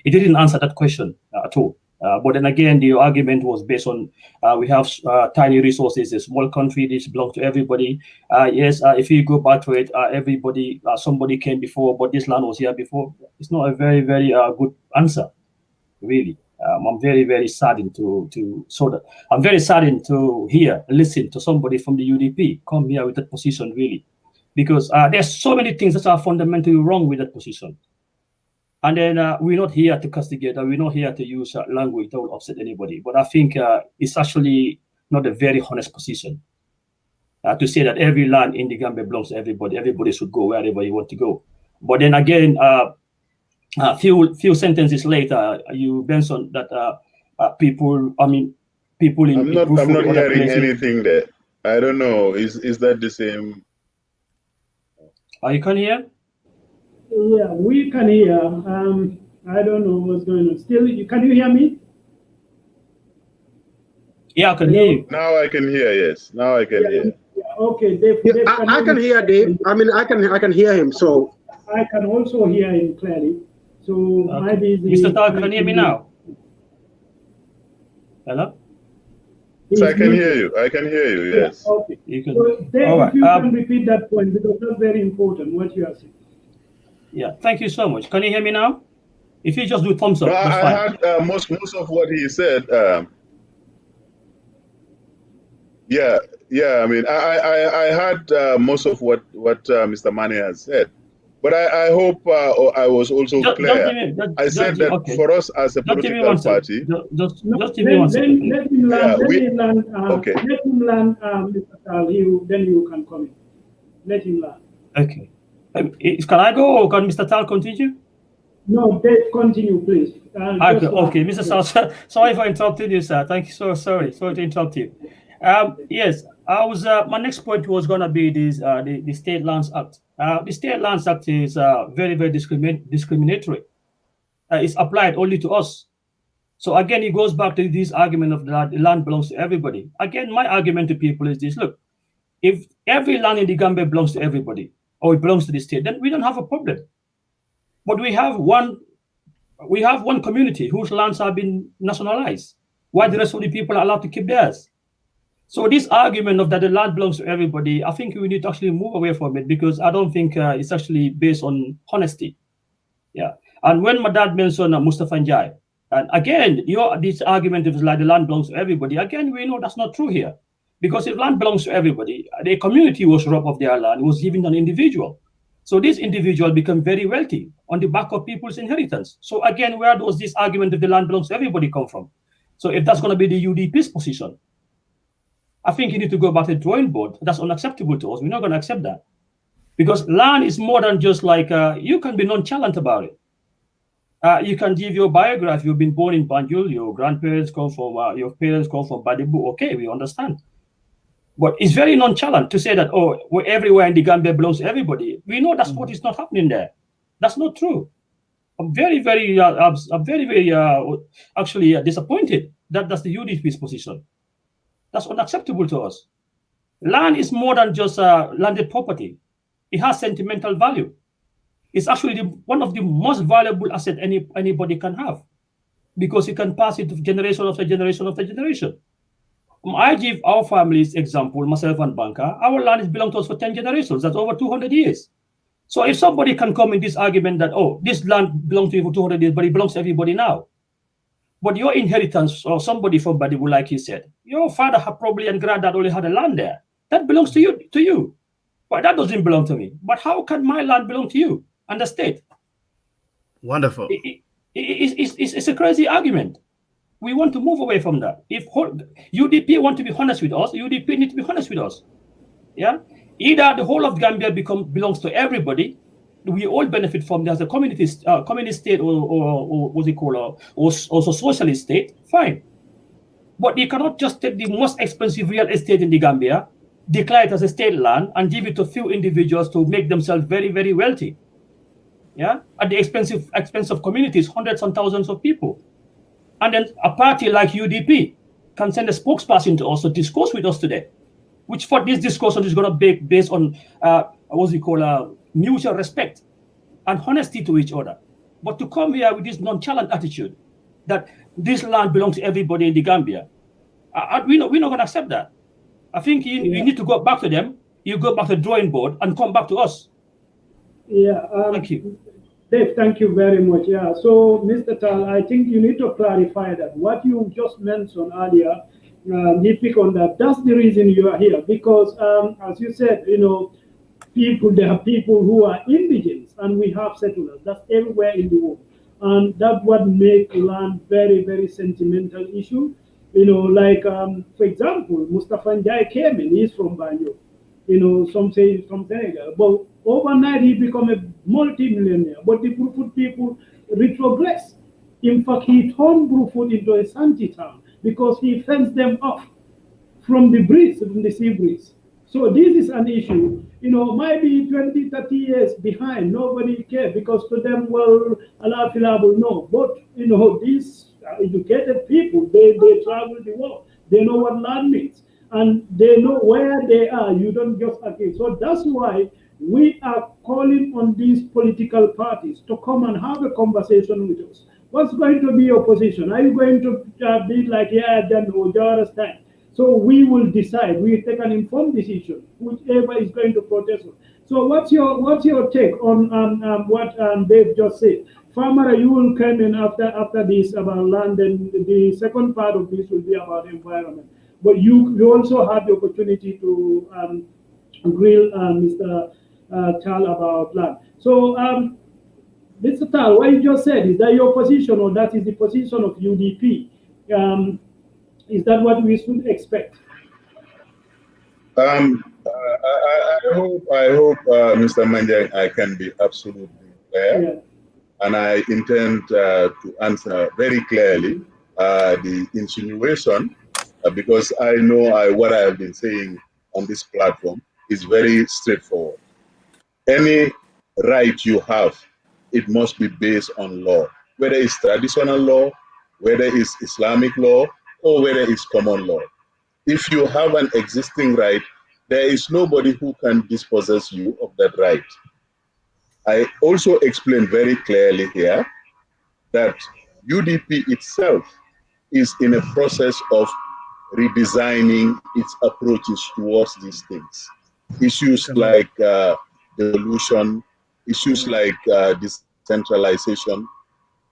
Speaker 3: he didn't answer that question at all. But then again, the argument was based on we have tiny resources, a small country, this belongs to everybody. Yes, if you go back to it, everybody, somebody came before, but this land was here before. It's not a very, very good answer, really. I'm very, very saddened I'm very saddened to listen to somebody from the UDP come here with that position, really, because there's so many things that are fundamentally wrong with that position. And then we're not here to castigate, and we're not here to use language that will upset anybody. But I think it's actually not a very honest position to say that every land in the Gambia belongs to everybody. Everybody should go wherever you want to go. But then again, a few sentences later, you mentioned that people in
Speaker 2: I'm not hearing
Speaker 3: places.
Speaker 2: anything there. I don't know. Is that the same?
Speaker 3: You can hear?
Speaker 1: Yeah, we can hear. I don't know what's going on. Still, can you hear me?
Speaker 3: Yeah, I can hear you.
Speaker 2: Now I can hear. Yes, now I can hear.
Speaker 1: Yeah, okay, Dave.
Speaker 4: I can hear Dave. I mean, I can hear him. So
Speaker 1: I can also hear him clearly. So maybe
Speaker 3: Mr. Taal, can you hear me now? Hello?
Speaker 2: So I can hear you. I can hear you. Yes.
Speaker 1: Yeah, okay.
Speaker 3: You can.
Speaker 1: So Dave,
Speaker 3: All right.
Speaker 1: if you can repeat that point, because that's very important what you are saying.
Speaker 3: Yeah, thank you so much. Can you hear me now? If you just do thumbs up,
Speaker 2: No,
Speaker 3: that's
Speaker 2: I
Speaker 3: fine.
Speaker 2: heard most of what he said. Yeah. I mean, I heard most of what Mr. Manneh has said, but I hope I was also clear. I said that for us as a political party,
Speaker 3: just give me one second.
Speaker 1: Let him land.
Speaker 2: Okay.
Speaker 1: Let him land, Mr. Taal. Then you can comment. Let him land.
Speaker 3: Okay. Can I go, or can Mr. Taal continue?
Speaker 1: No, Dave, continue, please.
Speaker 3: Okay, Mr. Taal, sorry for interrupting you, sir. Thank you so sorry to interrupt you. Yes, I was. My next point was going to be this the State Lands Act. The State Lands Act is very, very discriminatory. It's applied only to us. So again, it goes back to this argument of that the land belongs to everybody. Again, my argument to people is this: look, if every land in the Gambia belongs to everybody, or it belongs to the state, then we don't have a problem. But we have one community whose lands have been nationalized, while the rest of the people are allowed to keep theirs. So this argument of that the land belongs to everybody, I think we need to actually move away from it, because I don't think it's actually based on honesty. Yeah. And when my dad mentioned Mustafa Njai, and again, this argument is like the land belongs to everybody. Again, we know that's not true here. Because if land belongs to everybody, the community was robbed of their land, was given to an individual. So this individual become very wealthy on the back of people's inheritance. So again, where does this argument of the land belongs to everybody come from? So if that's going to be the UDP's position, I think you need to go back to the drawing board. That's unacceptable to us. We're not going to accept that. Because land is more than just like, you can be nonchalant about it. You can give your biography. You've been born in Banjul, your grandparents come from, your parents come from Badibu. Okay, we understand. But it's very nonchalant to say that, oh, everywhere in the Gambia belongs to everybody. We know that's what is not happening there. That's not true. I'm very, very actually disappointed that that's the UDP's position. That's unacceptable to us. Land is more than just landed property. It has sentimental value. It's actually one of the most valuable assets anybody can have, because you can pass it to generation after generation after generation. I give our family's example, myself and Banka. Our land is belonged to us for 10 generations. That's over 200 years. So if somebody can come in this argument that, oh, this land belongs to you for 200 years, but it belongs to everybody now. But your inheritance, or somebody from Badibu, like you said, your father probably and granddad only had a land there. That belongs to you. But that doesn't belong to me. But how can my land belong to you and the state?
Speaker 5: Wonderful.
Speaker 3: It's a crazy argument. We want to move away from that. If UDP want to be honest with us, UDP need to be honest with us. Yeah? Either the whole of Gambia belongs to everybody, we all benefit from there's a communist state or what's it called, or also socialist state, fine. But you cannot just take the most expensive real estate in the Gambia, declare it as a state land, and give it to a few individuals to make themselves very, very wealthy. Yeah? At the expense of communities, hundreds and thousands of people. And then a party like UDP can send a spokesperson to us to discuss with us today, which for this discussion is going to be based on mutual respect and honesty to each other. But to come here with this nonchalant attitude that this land belongs to everybody in the Gambia, we're not going to accept that. I think you need to go back to them. You go back to the drawing board and come back to us.
Speaker 1: Yeah.
Speaker 3: Thank you.
Speaker 1: Dave, thank you very much. Yeah, so Mr. Tal, I think you need to clarify that what you just mentioned earlier, nitpick on that. That's the reason you are here because, as you said, there are people who are indigents, and we have settlers. That's everywhere in the world, and that's what makes land very, very sentimental issue. Like for example, Mustafa Njai came in. He's from Banjo. Some say he's from Senegal, but overnight he become a multi-millionaire. But the Brufut people retrogress. In fact, he turned Brufut into a shanty town because he fenced them off from the breeze, from the sea breeze. So this is an issue, might be 20, 30 years behind. Nobody cares because to them, well, Allah will know. But, these educated people, they travel the world. They know what land means. And they know where they are. You don't just agree. So that's why we are calling on these political parties to come and have a conversation with us. What's going to be your position? Are you going to be like, yeah, then we'll understand? So we will decide. We take an informed decision, whichever is going to protest us. So what's your take on what Dave just said? Famara, you will come in after this about land, and the second part of this will be about environment. But you also have the opportunity to grill Mr. Tal about land. So Mr. Tal, what you just said, is that your position or that is the position of UDP? Is that what we should expect?
Speaker 2: I hope, Mr. Manjang, I can be absolutely clear. Yeah. And I intend to answer very clearly the insinuation, because I know what I have been saying on this platform is very straightforward. Any right you have, it must be based on law, whether it's traditional law, whether it's Islamic law, or whether it's common law. If you have an existing right, there is nobody who can dispossess you of that right. I also explained very clearly here that UDP itself is in a process of redesigning its approaches towards these things. Issues like devolution, issues like decentralization.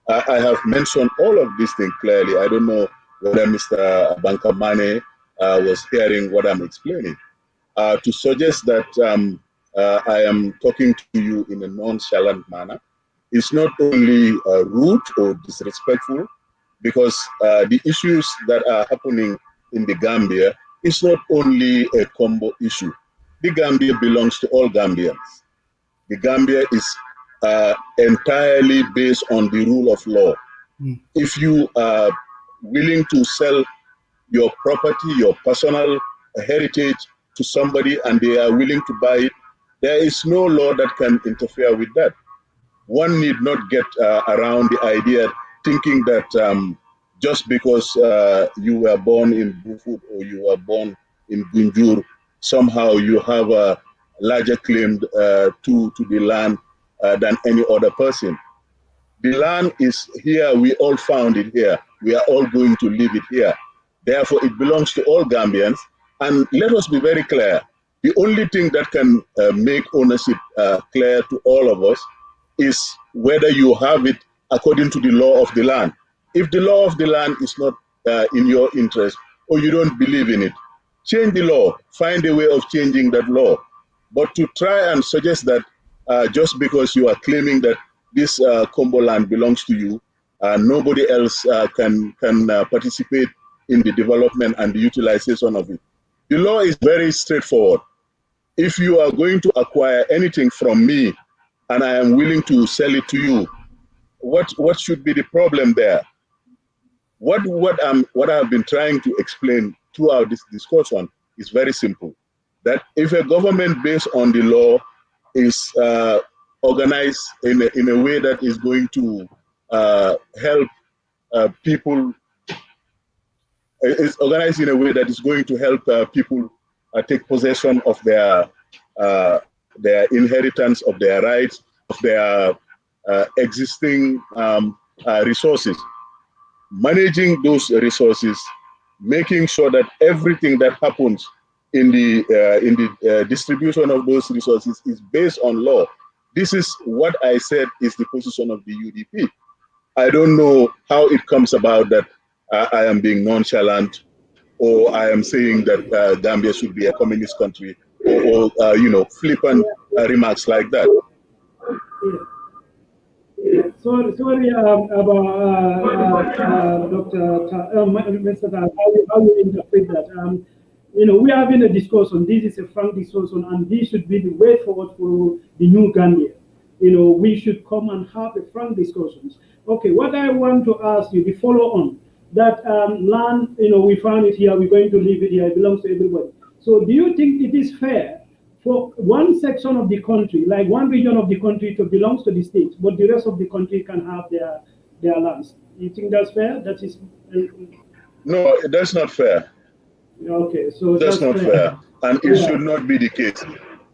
Speaker 2: I have mentioned all of these things clearly. I don't know whether Mr. Banka Manneh was hearing what I'm explaining. To suggest that I am talking to you in a nonchalant manner is not only rude or disrespectful, because the issues that are happening in the Gambia is not only a Kombo issue. The Gambia belongs to all Gambians. The Gambia is entirely based on the rule of law. If you are willing to sell your property, your personal heritage to somebody and they are willing to buy it, there is no law that can interfere with that. One need not get around the idea thinking that just because you were born in Brufut or you were born in Gunjur, somehow you have a larger claim to the land than any other person. The land is here, we all found it here. We are all going to leave it here. Therefore, it belongs to all Gambians. And let us be very clear. The only thing that can make ownership clear to all of us is whether you have it according to the law of the land. If the law of the land is not in your interest or you don't believe in it, change the law. Find a way of changing that law. But to try and suggest that just because you are claiming that this Kombo land belongs to you, nobody else can participate in the development and the utilization of it. The law is very straightforward. If you are going to acquire anything from me and I am willing to sell it to you, what should be the problem there? What I've been trying to explain throughout this discussion is very simple. That if a government based on the law is organized in a way that is going to help people, is organized in a way that is going to help people take possession of their inheritance, of their rights, of their existing resources. Managing those resources, making sure that everything that happens in the distribution of those resources is based on law. This is what I said is the position of the UDP. I don't know how it comes about that I am being nonchalant, or I am saying that Gambia should be a communist country, or flippant remarks like that.
Speaker 1: Sorry about Mr. Taal, how you interpret that. We are having a discussion. This is a frank discussion, and this should be the way forward for the new Gambia. We should come and have a frank discussions. Okay, what I want to ask you, the follow on, that land, we found it here, we're going to leave it here, it belongs to everybody. So do you think it is fair for one section of the country, like one region of the country, to belongs to the state, but the rest of the country can have their lands? You think that's fair? That is
Speaker 2: no, that's not fair.
Speaker 1: Okay, so
Speaker 2: that's not fair, and it should not be the case.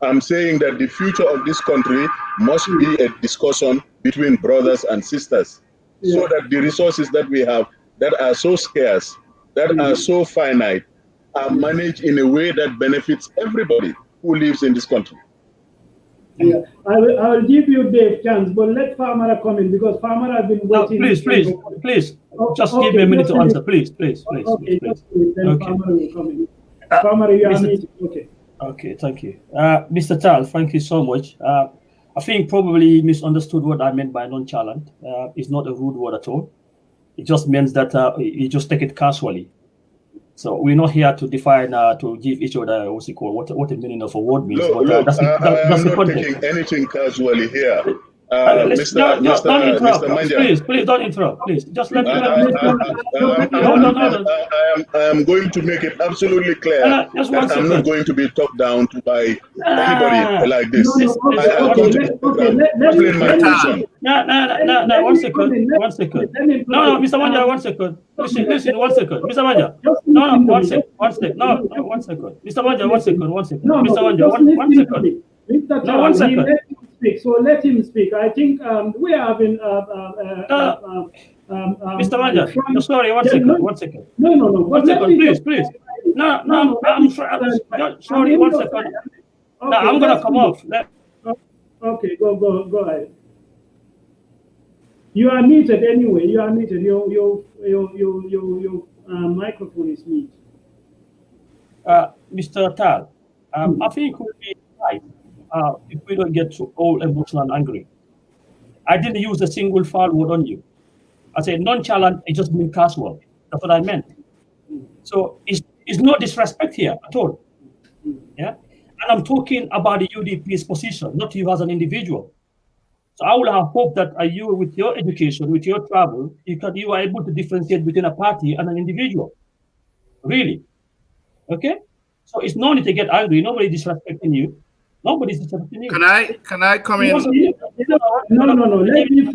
Speaker 2: I'm saying that the future of this country must be a discussion between brothers and sisters, so that the resources that we have that are so scarce, that are so finite, are managed in a way that benefits everybody who lives in this country.
Speaker 1: Yeah, I will give you Dave chance, but let Famara come in, because Famara has been waiting.
Speaker 3: Please, just give me a minute to answer, please.
Speaker 1: Okay,
Speaker 3: please.
Speaker 1: Then
Speaker 3: Okay.
Speaker 1: Famara will come in. Famara, you are muted. Okay.
Speaker 3: Okay, thank you. Mr. Taal, thank you so much. I think probably misunderstood what I meant by nonchalant. It's not a rude word at all. It just means that you just take it casually. So we're not here to define, to give each other, what's it called, what the meaning of a word means.
Speaker 2: Look,
Speaker 3: that's
Speaker 2: I'm
Speaker 3: the
Speaker 2: not
Speaker 3: context.
Speaker 2: taking anything casually here.
Speaker 3: Don't interrupt.
Speaker 2: Mr. Manjang.
Speaker 3: Please don't interrupt. Please, just let me.
Speaker 2: I am going to make it absolutely clear that I'm not going to be talked down to by anybody like this. I am going to explain my position.
Speaker 3: No, 1 second. No, Mr. Manjang, 1 second. Listen, 1 second. Mr. Manjang. No, 1 second. 1 second. No, 1 second. Mr. Manjang, 1 second. 1 second. Mr. Manjang, 1 second. No, 1 second.
Speaker 1: So let him speak. I think we are having
Speaker 3: Mr. Manjang, sorry, 1 second. 1 second.
Speaker 1: No.
Speaker 3: 1 second, please. No, I'm sorry, 1 second. No, I'm gonna come off.
Speaker 1: Okay, go ahead. You are muted anyway. You are muted. Your microphone is muted.
Speaker 3: Mr. Taal, I think we'll be right if we don't get all emotional and angry. I didn't use a single foul word on you. I said nonchalant, it just means casual. That's what I meant. So it's no disrespect here at all. Yeah, and I'm talking about the UDP's position, not you as an individual. So I will have hope that you, with your education, with your travel, you are able to differentiate between a party and an individual. Really, okay? So it's no need to get angry. Nobody's disrespecting you. Nobody's disrespecting you.
Speaker 5: Can I come in?
Speaker 1: No. Let me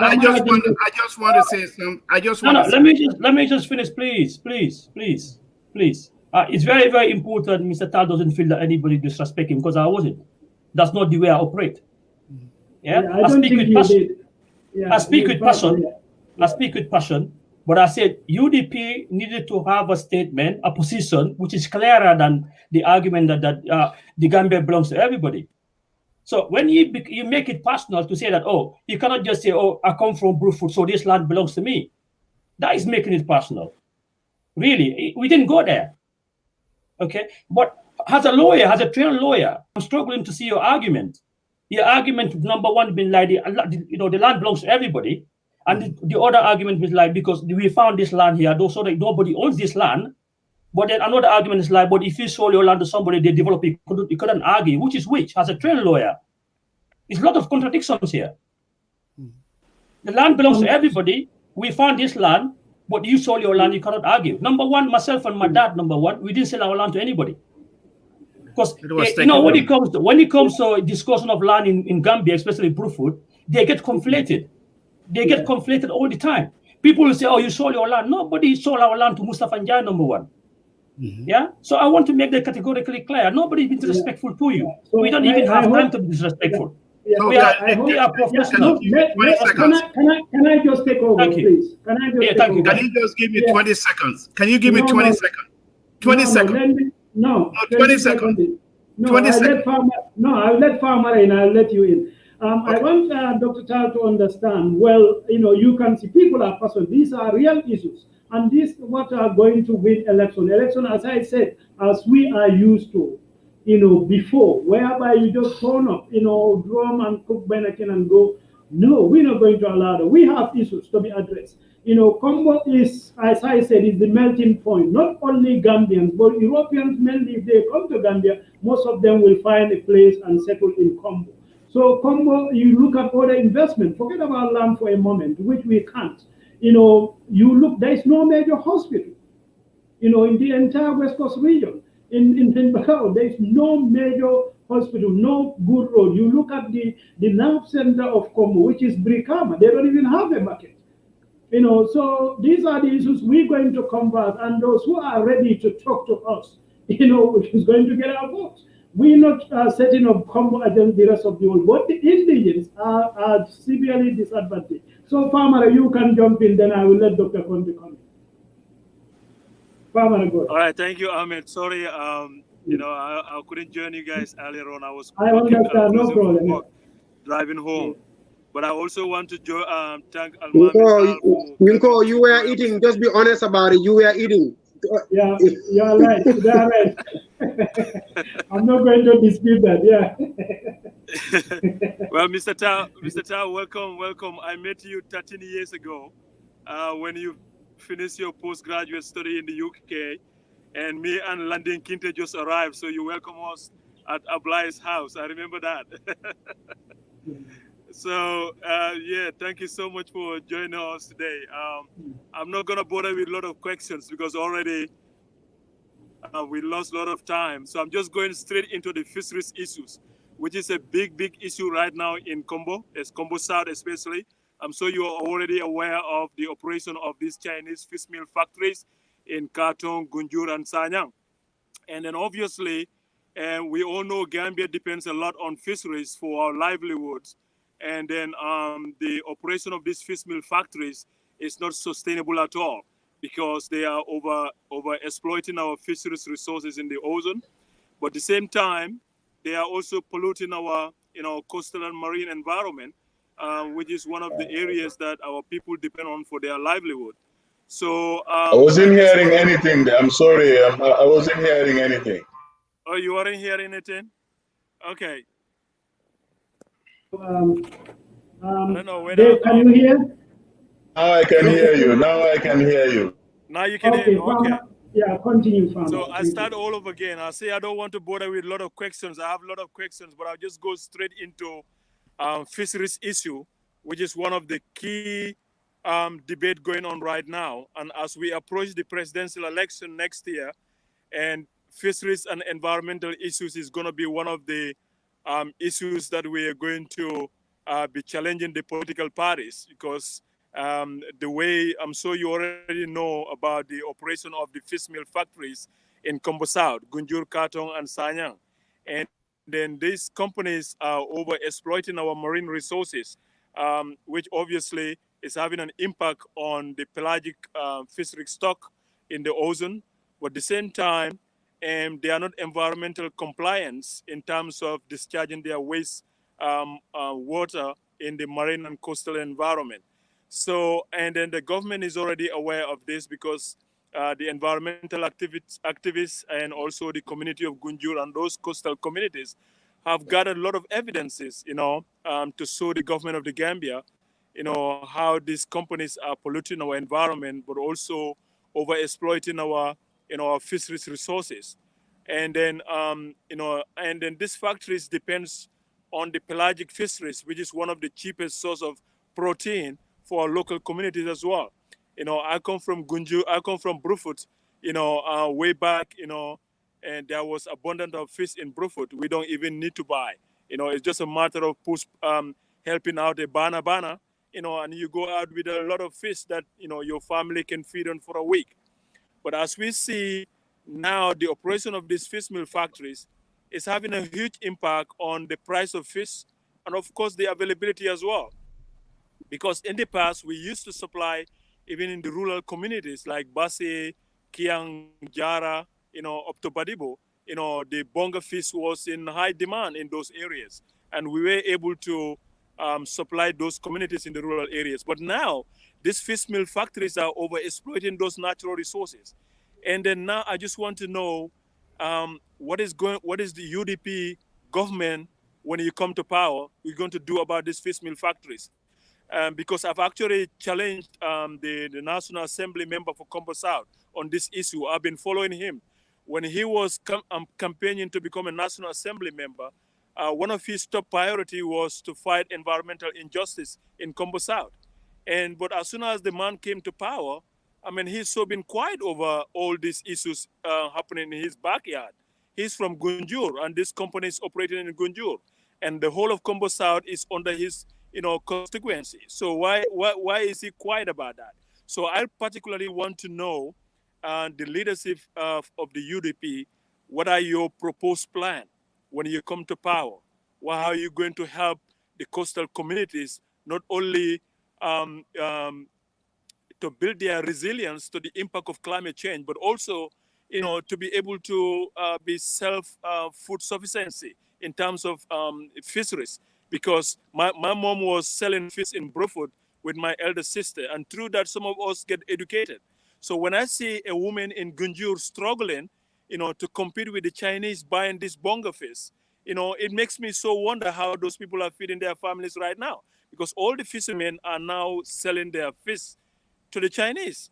Speaker 5: I just want to say something.
Speaker 3: Let me just finish, please. It's very, very important Mr. Taal doesn't feel that anybody disrespect him, because I wasn't. That's not the way I operate. Yeah, I speak with passion. I speak with passion. But I said UDP needed to have a statement, a position which is clearer than the argument that the Gambia belongs to everybody. So when you make it personal to say that, oh, you cannot just say, oh, I come from Brufut, so this land belongs to me. That is making it personal. Really, we didn't go there. Okay, but as a lawyer, as a trained lawyer, I'm struggling to see your argument. Your argument, number one, been like the land belongs to everybody. And the other argument is like, because we found this land here, so that nobody owns this land. But then another argument is like, but if you sold your land to somebody, they develop it, you couldn't argue, which is which, as a trained lawyer. There's a lot of contradictions here. The land belongs to everybody. We found this land, but you sold your land, you cannot argue. Number one, myself and my dad, we didn't sell our land to anybody. Because, when it comes to discussion of land in Gambia, especially Brufut, they get conflated. They get conflated all the time. People will say, oh, you sold your land. Nobody sold our land to Mustafa Njai, number one. Yeah? So I want to make that categorically clear. Nobody's been disrespectful to you. So we don't even have time to be disrespectful. We are professional.
Speaker 1: Can I just take over, please?
Speaker 5: Can you just give me 20 seconds? Can you give me 20 seconds? 20 seconds.
Speaker 1: 20
Speaker 5: seconds.
Speaker 1: No, I let Farmer. No, I'll let Farmer in. I'll let you in. I want Dr. Tal to understand. Well, you can see people are personal. These are real issues, and these what are going to win election. Election, as I said, as we are used to, before, whereby you just turn up, drum and cook Benakin and go. No, we're not going to allow that. We have issues to be addressed. Kombo is, as I said, is the melting point. Not only Gambians, but Europeans mainly, if they come to Gambia, most of them will find a place and settle in Kombo. So Kombo, you look at other investment, forget about land for a moment, which we can't. You look, there is no major hospital, in the entire West Coast region. In Bakau, there is no major hospital, no good road. You look at the nerve center of Kombo, which is Brikama, they don't even have a market. So these are the issues we're going to combat, and those who are ready to talk to us, which is going to get our votes. We're not setting up Kombo against the rest of the world, but the indigents are severely disadvantaged. So, Famara, you can jump in, then I will let Dr. Conteh come in. Famara, go ahead.
Speaker 6: All right, thank you, Ahmed. Sorry, I couldn't join you guys earlier on. I was
Speaker 1: understand, no problem.
Speaker 6: Driving home. But I also want to thank Almamy.
Speaker 4: Yunko, you were eating. Just be honest about it. You were eating.
Speaker 1: Yeah, you're right. You're right. I'm not going to dispute that. Yeah.
Speaker 6: Well, Mr. Taal, welcome. I met you 13 years ago when you finished your postgraduate study in the UK, and me and London Conteh just arrived. So you welcome us at Ablai's house. I remember that. So, yeah, thank you so much for joining us today. I'm not going to bother with a lot of questions because already we lost a lot of time. So I'm just going straight into the fisheries issues, which is a big issue right now in Kombo, Kombo South especially. I'm sure you are already aware of the operation of these Chinese fish meal factories in Katong, Gunjur, and Sanyang. And then obviously, we all know Gambia depends a lot on fisheries for our livelihoods. And then the operation of these fish meal factories is not sustainable at all because they are over exploiting our fisheries resources in the ocean. But at the same time, they are also polluting our coastal and marine environment, which is one of the areas that our people depend on for their livelihood. So
Speaker 2: I wasn't hearing anything. I'm sorry, I wasn't hearing anything.
Speaker 6: Oh, you weren't hearing anything? Okay. I don't know whether.
Speaker 1: Dave, can you hear?
Speaker 2: Now I can hear you. Now I can hear you.
Speaker 6: Now you can hear me. Okay.
Speaker 1: Yeah, continue, Farmer.
Speaker 6: So I start all over again. I say I don't want to bother with a lot of questions. I have a lot of questions, but I'll just go straight into fisheries issue, which is one of the key debate going on right now. And as we approach the presidential election next year, and fisheries and environmental issues is going to be one of the issues that we are going to be challenging the political parties because the way I'm sure you already know about the operation of the fish meal factories in Kombo South, Gunjur, Katong, and Sanyang. And then these companies are over exploiting our marine resources, which obviously is having an impact on the pelagic fishery stock in the ocean. But at the same time, they are not environmental compliance in terms of discharging their waste water in the marine and coastal environment. So, and then the government is already aware of this because the environmental activists and also the community of Gunjur and those coastal communities have gathered a lot of evidences, to show the government of the Gambia, how these companies are polluting our environment, but also over exploiting our fisheries resources. And then, and then these factories depends on the pelagic fisheries, which is one of the cheapest source of protein for our local communities as well. I come from Gunjur, I come from Brufut, way back, and there was abundance of fish in Brufut. We don't even need to buy. It's just a matter of helping out a bana, and you go out with a lot of fish that, your family can feed on for a week. But as we see now, the operation of these fish meal factories is having a huge impact on the price of fish and, of course, the availability as well. Because in the past, we used to supply even in the rural communities like Basse, Kiang, Jara, up to Badibo. the bonga fish was in high demand in those areas, and we were able to supply those communities in the rural areas. But now, these fish meal factories are over-exploiting those natural resources. And then now I just want to know what is the UDP government, when you come to power, we're going to do about these fish meal factories? Because I've actually challenged the National Assembly member for Kombo South on this issue. I've been following him. When he was campaigning to become a National Assembly member, one of his top priority was to fight environmental injustice in Kombo South. But as soon as the man came to power, I mean, he's so been quiet over all these issues happening in his backyard. He's from Gunjur, and this company is operating in Gunjur, and the whole of Kombo South is under his constituency. So why is he quiet about that? So I particularly want to know the leadership of the UDP. What are your proposed plan when you come to power? How are you going to help the coastal communities not only to build their resilience to the impact of climate change, but also, to be able to be food sufficiency in terms of fisheries? Because my mom was selling fish in Bruford with my elder sister, and through that, some of us get educated. So when I see a woman in Gunjur struggling, to compete with the Chinese buying this bonga fish, it makes me so wonder how those people are feeding their families right now, because all the fishermen are now selling their fish to the Chinese,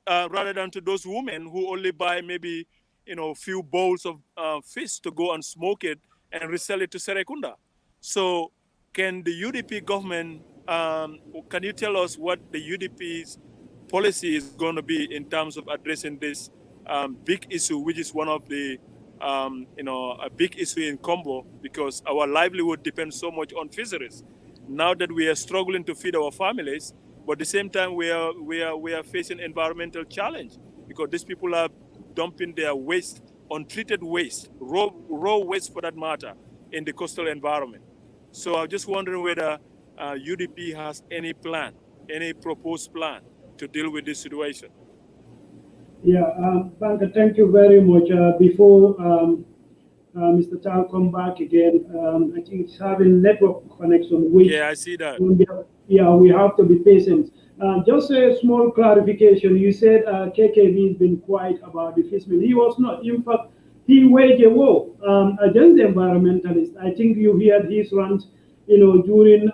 Speaker 6: rather than to those women who only buy maybe, a few bowls of fish to go and smoke it and resell it to Serekunda. So can the UDP government, can you tell us what the UDP's policy is going to be in terms of addressing this big issue, which is one of the, a big issue in Kombo, because our livelihood depends so much on fisheries. Now that we are struggling to feed our families, but at the same time we are facing environmental challenge, because these people are dumping their waste, untreated waste, raw waste for that matter, in the coastal environment. So I'm just wondering whether UDP has any plan, any proposed plan to deal with this situation.
Speaker 1: Yeah, Banka, thank you very much. Before Mr. Taal come back again, I think it's having network connection.
Speaker 6: Yeah, I see that.
Speaker 1: Yeah, we have to be patient. Just a small clarification. You said KKB has been quiet about the fishermen. He was not. In fact, he waged a war against the environmentalists. I think you heard his rant, during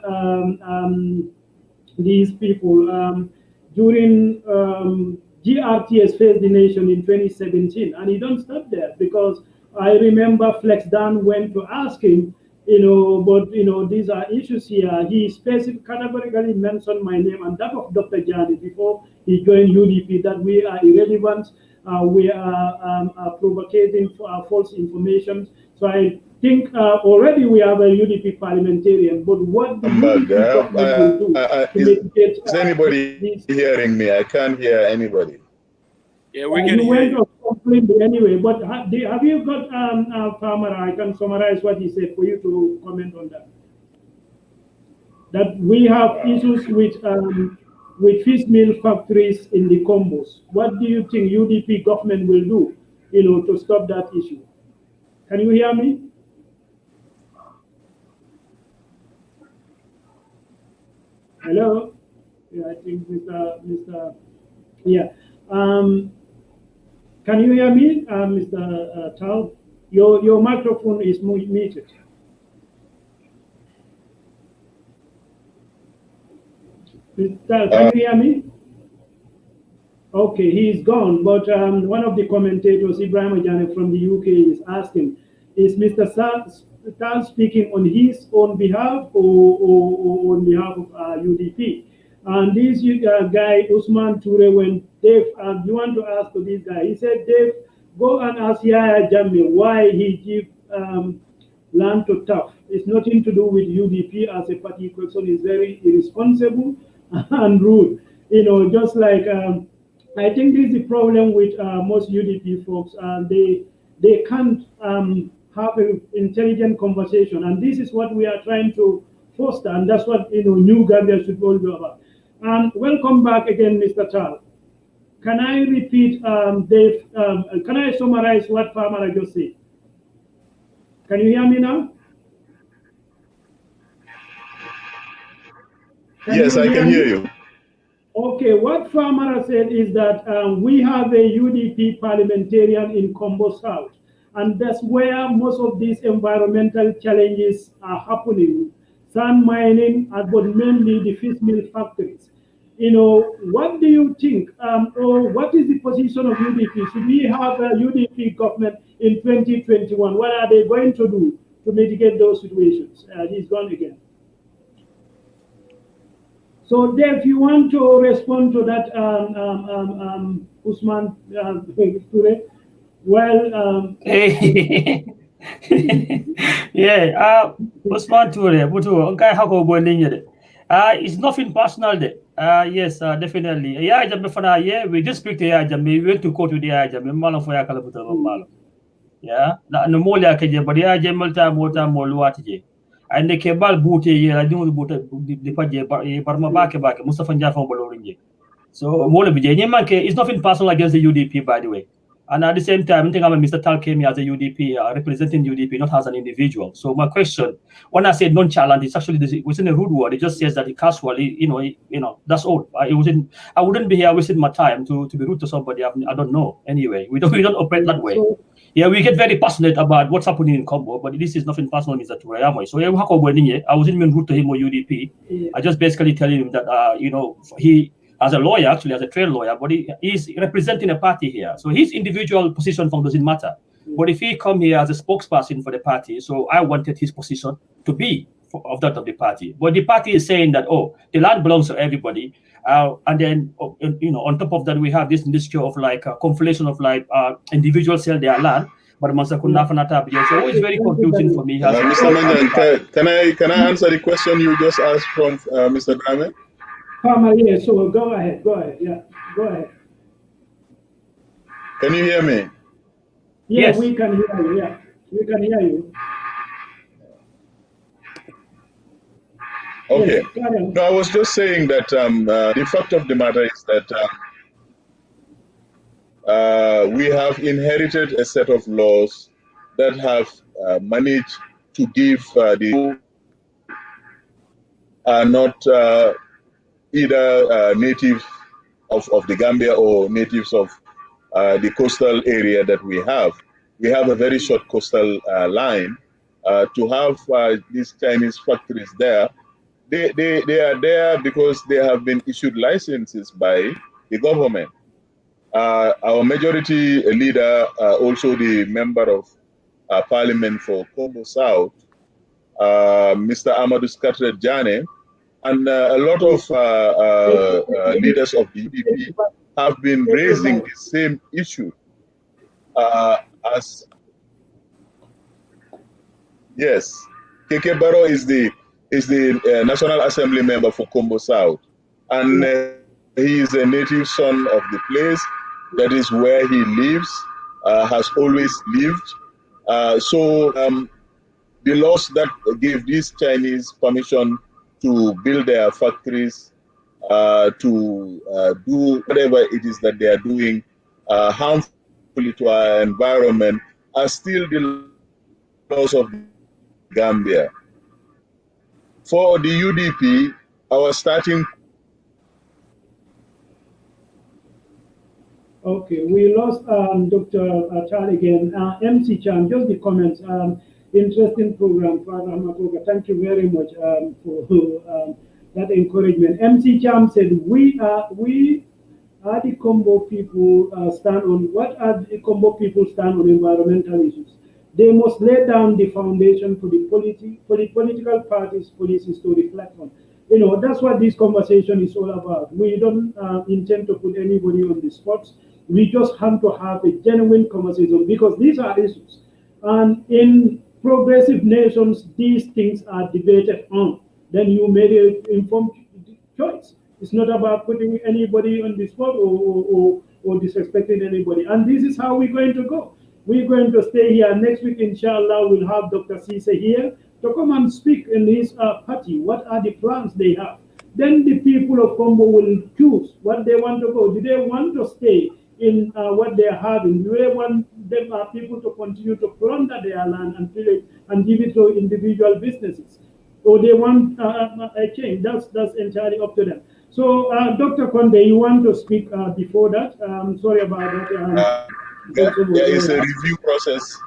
Speaker 1: these people, during GRTS Face the Nation in 2017. And he don't stop there, because I remember Flex Dan went to ask him, but these are issues here. He categorically mentioned my name and that of Dr. Jani before he joined UDP, that we are irrelevant, we are provocating false information. So I think already we have a UDP parliamentarian, but what the UDP government will do to mitigate...
Speaker 2: Is anybody hearing me? I can't hear anybody.
Speaker 6: Yeah, we can hear you.
Speaker 1: Anyway, but have you got Famara? I can summarize what he said for you to comment on that. That we have issues with fish meal factories in the Kombos. What do you think UDP government will do, to stop that issue? Can you hear me? Hello? Yeah, I think Mr. Yeah. Can you hear me, Mr. Taal? Your microphone is muted. Mr. Taal, can you hear me? Okay, he's gone. But one of the commentators, Ibrahim Ajane from the UK, is asking, is Mr. Taal speaking on his own behalf or on behalf of UDP? And this guy, Usman Toure, when Dave, you want to ask to this guy, he said, Dave, go and ask Yaya Jammeh why he give land to TAF. It's nothing to do with UDP as a party question. It's very irresponsible and rude. Just like, I think this is the problem with most UDP folks. They can't have an intelligent conversation. And this is what we are trying to foster. And that's what, New Gambia should all be about. Welcome back again, Mr. Taal. Can I repeat, Dave, can I summarize what Famara just said? Can you hear me now?
Speaker 2: Yes, I can hear you.
Speaker 1: Okay, what Famara said is that we have a UDP parliamentarian in Kombo South, and that's where most of these environmental challenges are happening. Sand mining, but mainly the fish mill factories. What do you think, or what is the position of UDP? Should we have a UDP government in 2021? What are they going to do to mitigate those situations? He's gone again. So, Dave, you want to respond to that, Usman Ture? Well,
Speaker 3: yeah, Usman Ture, it's nothing personal there. Yes, definitely. Yeah, we just speak to we went to court with the yeah, no more like a but yeah, Jamalta, Mota, Moluatije. And the Kebal Booty, I do the Paje, Barma back, Mustafa Jaffa Bolorinje. So, more of it's nothing personal against the UDP, by the way. And at the same time, I think Mr. Tal came here as a UDP, representing UDP, not as an individual. So my question, when I say nonchalant, it's actually within a rude word. It just says that it casually, that's all. I wouldn't be here wasting my time to be rude to somebody I don't know. Anyway, we don't operate that way. Yeah, we get very passionate about what's happening in Kombo, but this is nothing personal, Mr. Turayamo. So I wasn't even rude to him or UDP. I just basically telling him that he, as a lawyer, actually as a trained lawyer, but he's representing a party here. So his individual position doesn't matter. But if he come here as a spokesperson for the party, so I wanted his position to be of that of the party. But the party is saying that, the land belongs to everybody. And then, on top of that, we have this mixture of conflation of individuals sell their land. But so it's very confusing for me.
Speaker 2: Mr. Manjang, can I answer the question you just asked from Mr. Drammeh?
Speaker 1: Yeah, so go ahead. Yeah, go ahead.
Speaker 2: Can you hear me?
Speaker 1: Yeah, yes. We can hear you. Yeah, we can hear you.
Speaker 2: Okay. Yes, no, I was just saying that the fact of the matter is that we have inherited a set of laws that have managed to give the not either natives of the Gambia or natives of the coastal area that we have. We have a very short coastal line. To have these Chinese factories there, they are there because they have been issued licenses by the government. Our majority leader, also the member of parliament for Kombo South, Mr. Amadou Skatre-Jane, and a lot of leaders of the UDP have been raising the same issue as yes. Keke Baro is the National Assembly member for Kombo South, and he is a native son of the place. That is where he lives, has always lived. So the laws that give these Chinese permission to build their factories, to do whatever it is that they are doing harmfully to our environment, are still the laws of Gambia. For the UDP, our starting...
Speaker 1: Okay, we lost Dr. Taal again. MC Chan, just the comments. Interesting program, Father Makoga. Thank you very much for that encouragement. MC Cham said, we are the Kombo people stand on, what are the Kombo people stand on environmental issues? They must lay down the foundation for the political parties' policies to reflect on. That's what this conversation is all about. We don't intend to put anybody on the spot. We just have to have a genuine conversation because these are issues. And in progressive nations, these things are debated on. Then you made an informed choice. It's not about putting anybody on the spot or disrespecting anybody. And this is how we're going to go. We're going to stay here. Next week, inshallah, we'll have Dr. Cisse here to come and speak in his party. What are the plans they have? Then the people of Kombo will choose what they want to go. Do they want to stay in what they're having? Do they want them people to continue to plunder their land and pillage and give it to individual businesses, or they want a change. That's entirely up to them. So, Dr. Conteh, you want to speak before that? Sorry about that.
Speaker 2: Yeah, it's a review process.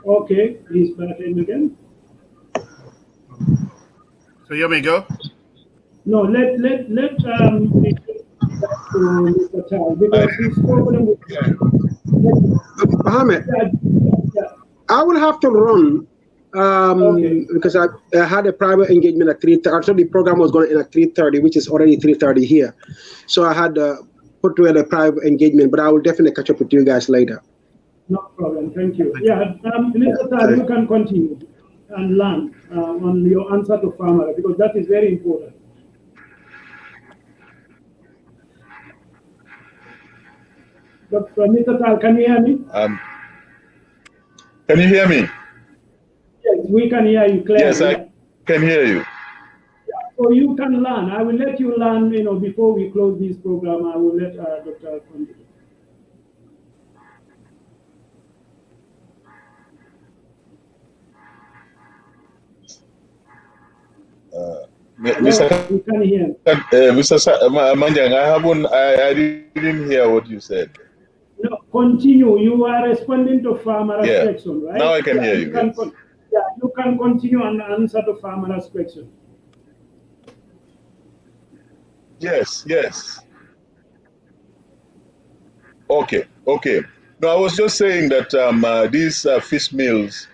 Speaker 1: Okay, he's back in again.
Speaker 5: So you may go.
Speaker 1: No, let to Mr. Taal because he's problem with
Speaker 4: Ahmed,
Speaker 1: yeah.
Speaker 4: I will have to run because I had a private engagement at 3:30. Actually, the program was going to end at 3:30, which is already 3:30 here. So I had put together a private engagement, but I will definitely catch up with you guys later.
Speaker 1: No problem. Thank you. Yeah, Mr. Taal, you can continue and learn on your answer to Famara because that is very important. But Mr. Taal, can you hear me?
Speaker 2: Can you hear me?
Speaker 1: Yes, we can hear you clearly.
Speaker 2: Yes, I can hear you.
Speaker 1: Yeah, so you can learn. I will let you learn. Before we close this program, I will let Dr. continue.
Speaker 2: Mr. Manjang, I didn't hear what you said.
Speaker 1: No, continue. You are responding to Famara's
Speaker 2: Yeah.
Speaker 1: question, right?
Speaker 2: Now I can hear you.
Speaker 1: You can continue and answer to Famara's question.
Speaker 2: Yes. Okay. No, I was just saying that these fish mills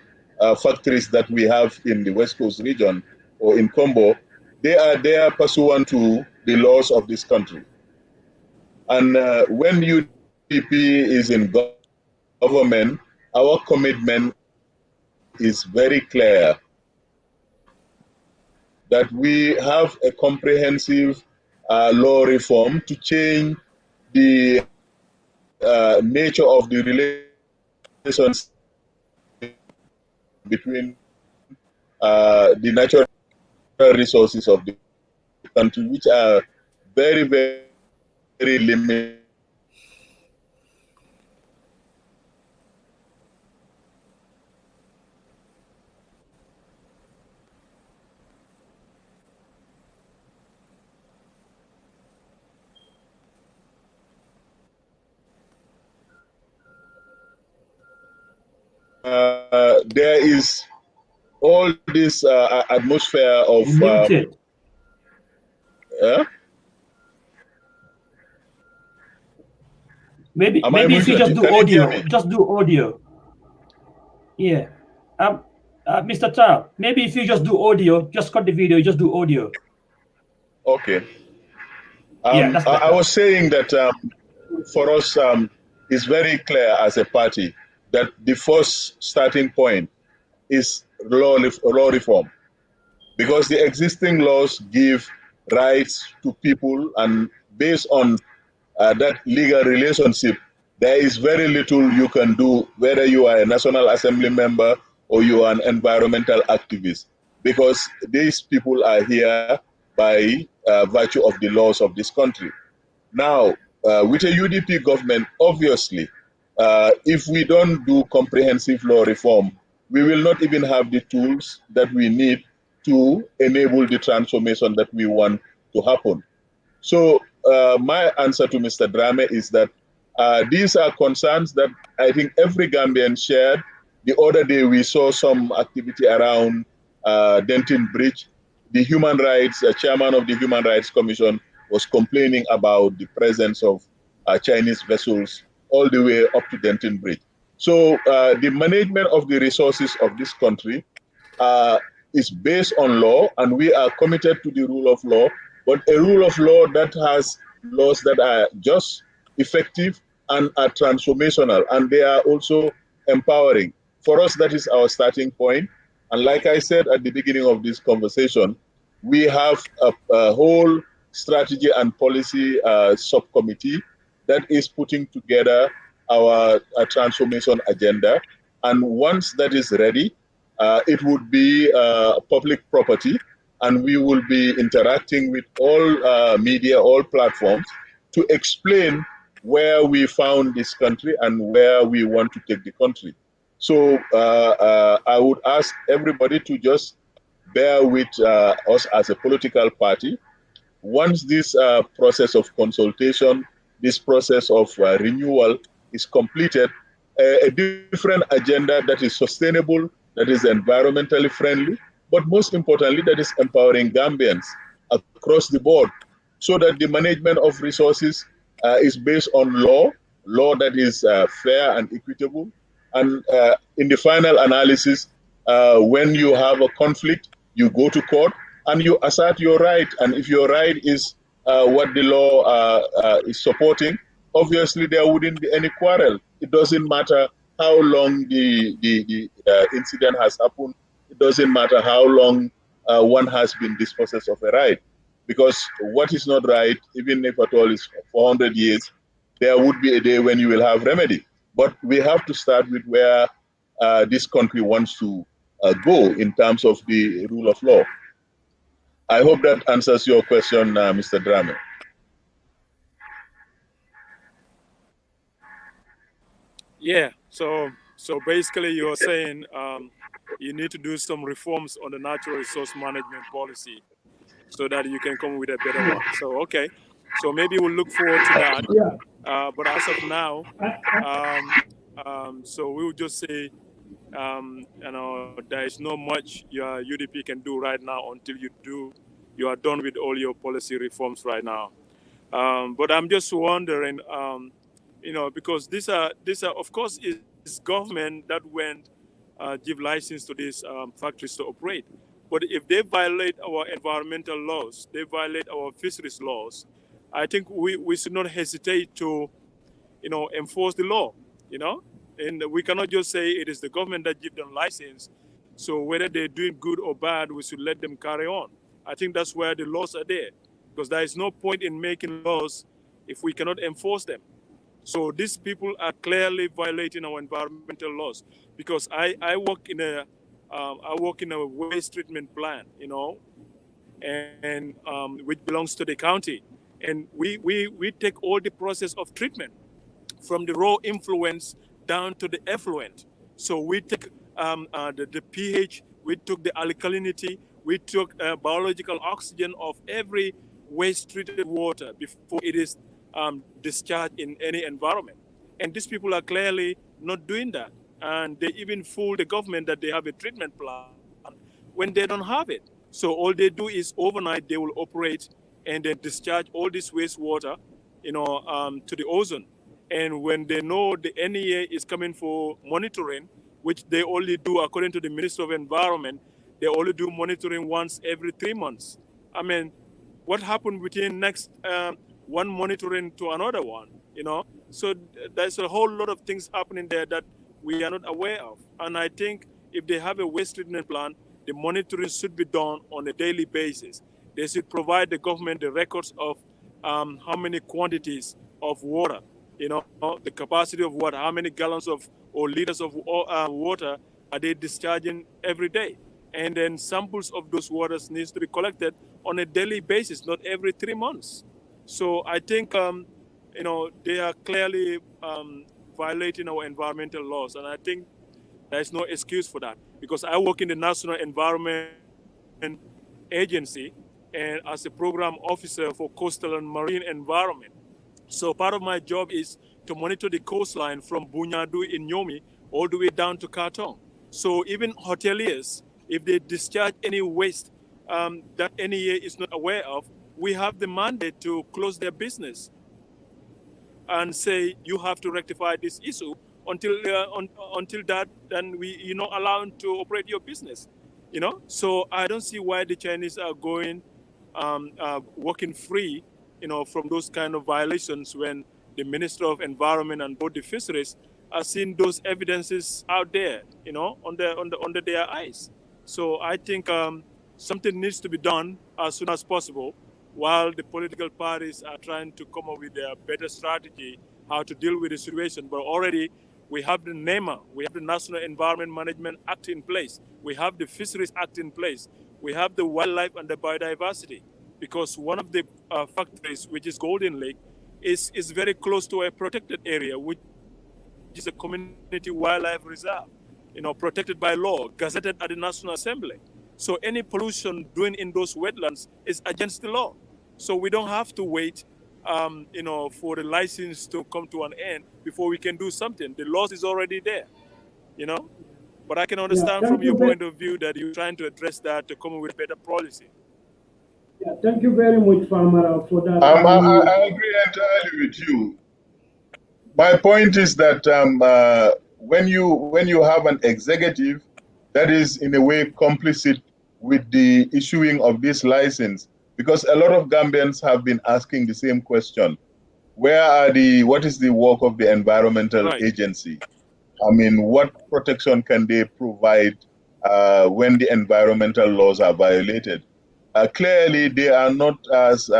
Speaker 2: factories that we have in the West Coast region or in Kombo, they are there pursuant to the laws of this country. And when UDP is in government, our commitment is very clear that we have a comprehensive law reform to change the nature of the relations between the natural resources of the country, which are very, very, very limited. There is all this atmosphere of
Speaker 3: maybe if you just do audio, Yeah. Mr. Taal, maybe if you just do audio, just cut the video, just do audio.
Speaker 2: Okay.
Speaker 3: Yeah, that's better.
Speaker 2: I was saying that for us, it's very clear as a party that the first starting point is law reform, because the existing laws give rights to people, and based on that legal relationship, there is very little you can do, whether you are a National Assembly member or you are an environmental activist, because these people are here by virtue of the laws of this country. Now, with a UDP government, obviously, if we don't do comprehensive law reform, we will not even have the tools that we need to enable the transformation that we want to happen. So my answer to Mr. Drammeh is that these are concerns that I think every Gambian shared. The other day we saw some activity around Denton Bridge. The human rights, chairman of the Human Rights Commission was complaining about the presence of Chinese vessels all the way up to Denton Bridge. So the management of the resources of this country is based on law, and we are committed to the rule of law, but a rule of law that has laws that are just, effective, and are transformational, and they are also empowering. For us, that is our starting point. And like I said at the beginning of this conversation, we have a whole strategy and policy subcommittee that is putting together our transformation agenda. And once that is ready, it would be public property, and we will be interacting with all media, all platforms, to explain where we found this country and where we want to take the country. So I would ask everybody to just bear with us as a political party. Once this process of consultation, this process of renewal is completed, a different agenda that is sustainable, that is environmentally friendly, but most importantly, that is empowering Gambians across the board, so that the management of resources is based on law that is fair and equitable. And in the final analysis, when you have a conflict, you go to court and you assert your right. And if your right is what the law is supporting, obviously there wouldn't be any quarrel. It doesn't matter how long the incident has happened. It doesn't matter how long one has been dispossessed of a right. Because what is not right, even if at all is 400 years, there would be a day when you will have remedy. But we have to start with where this country wants to go in terms of the rule of law. I hope that answers your question, Mr. Drammeh.
Speaker 6: Yeah. So basically, you're saying you need to do some reforms on the natural resource management policy so that you can come with a better one. So okay. So maybe we'll look forward to that.
Speaker 1: Yeah.
Speaker 6: But as of now, so we will just say, there is not much your UDP can do right now until you are done with all your policy reforms right now. But I'm just wondering, because these are of course it's government that went give license to these factories to operate. But if they violate our environmental laws, they violate our fisheries laws, I think we should not hesitate to, enforce the law, and we cannot just say it is the government that give them license. So whether they're doing good or bad, we should let them carry on. I think that's where the laws are there, because there is no point in making laws if we cannot enforce them. So these people are clearly violating our environmental laws, because I work in a waste treatment plant, and which belongs to the county, and we take all the process of treatment from the raw influence down to the effluent. So we take the pH, we took the alkalinity, we took biological oxygen of every waste treated water before it is discharged in any environment. And these people are clearly not doing that. And they even fool the government that they have a treatment plant when they don't have it. So all they do is overnight they will operate and then discharge all this wastewater, to the ozone. And when they know the NEA is coming for monitoring, which they only do according to the Minister of Environment, they only do monitoring once every 3 months. I mean, what happened within next one monitoring to another one, So there's a whole lot of things happening there that we are not aware of. And I think if they have a waste treatment plant, the monitoring should be done on a daily basis. They should provide the government the records of how many quantities of water, the capacity of water, how many gallons of or liters of water are they discharging every day. And then samples of those waters needs to be collected on a daily basis, not every 3 months. So I think, they are clearly violating our environmental laws. And I think there's no excuse for that, because I work in the National Environment Agency and as a program officer for coastal and marine environment. So part of my job is to monitor the coastline from Bunyadu in Nyomi all the way down to Kartong. So even hoteliers, if they discharge any waste that NEA is not aware of, we have the mandate to close their business and say, you have to rectify this issue until that, then you're not allowed to operate your business. So I don't see why the Chinese are going working free, from those kind of violations, when the Minister of Environment and both the fisheries are seeing those evidences out there, under their eyes. So I think something needs to be done as soon as possible, while the political parties are trying to come up with a better strategy how to deal with the situation. But already we have the NEMA, we have the National Environment Management Act in place, we have the Fisheries Act in place, we have the wildlife and the biodiversity. Because one of the factories, which is Golden Lake, is very close to a protected area, which is a community wildlife reserve, protected by law, gazetted at the National Assembly. So any pollution doing in those wetlands is against the law. So we don't have to wait, for the license to come to an end before we can do something. The law is already there, But I can understand from your point of view that you're trying to address that to come up with better policy.
Speaker 1: Yeah, thank you very much, Famara, for that.
Speaker 2: I agree entirely with you. My point is that when you have an executive that is in a way complicit with the issuing of this license, because a lot of Gambians have been asking the same question: what is the work of the environmental agency? I mean, what protection can they provide when the environmental laws are violated? Clearly, they are not as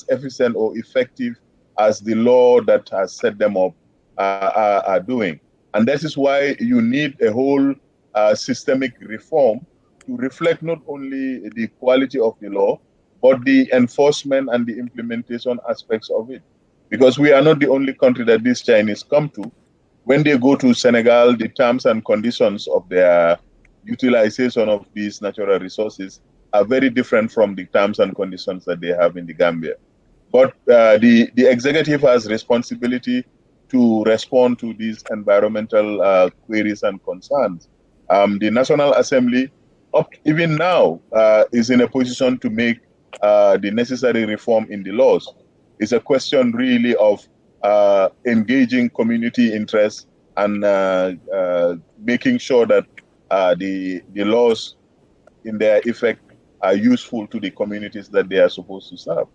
Speaker 2: efficient or effective as the law that has set them up are doing. And that is why you need a whole systemic reform to reflect not only the quality of the law, but the enforcement and the implementation aspects of it. Because we are not the only country that these Chinese come to. When they go to Senegal, the terms and conditions of their utilization of these natural resources are very different from the terms and conditions that they have in the Gambia. But the executive has responsibility to respond to these environmental queries and concerns. The National Assembly, even now, is in a position to make the necessary reform in the laws. It's a question really of engaging community interests and making sure that the laws in their effect are useful to the communities that they are supposed to serve.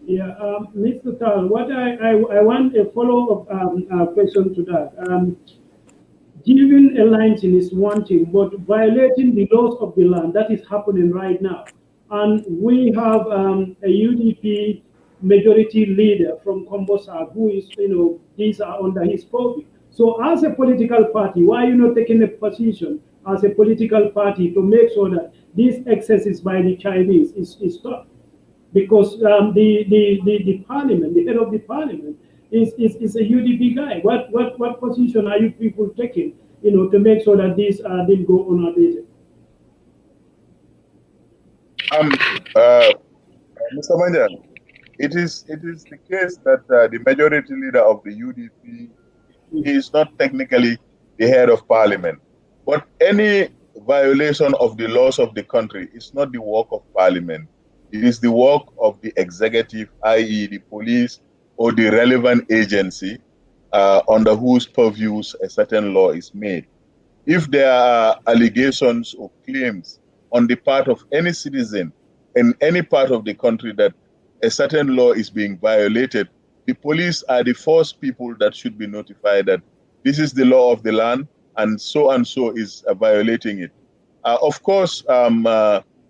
Speaker 1: Yeah, Mr. Taal, what I want a follow-up question to that. Giving a license is one thing, but violating the laws of the land, that is happening right now. And we have a UDP majority leader from Kombo who is, these are under his purview. So as a political party, why are you not taking a position as a political party to make sure that these excesses by the Chinese is stopped? Because the parliament, the head of the parliament, is a UDP guy. What position are you people taking, to make sure that these didn't go unabated?
Speaker 2: Mr. Manjang, it is the case that the majority leader of the UDP is not technically the head of parliament, but any violation of the laws of the country is not the work of parliament. It is the work of the executive, i.e. the police or the relevant agency under whose purviews a certain law is made. If there are allegations or claims on the part of any citizen in any part of the country that a certain law is being violated, the police are the first people that should be notified that this is the law of the land and so is violating it. Of course,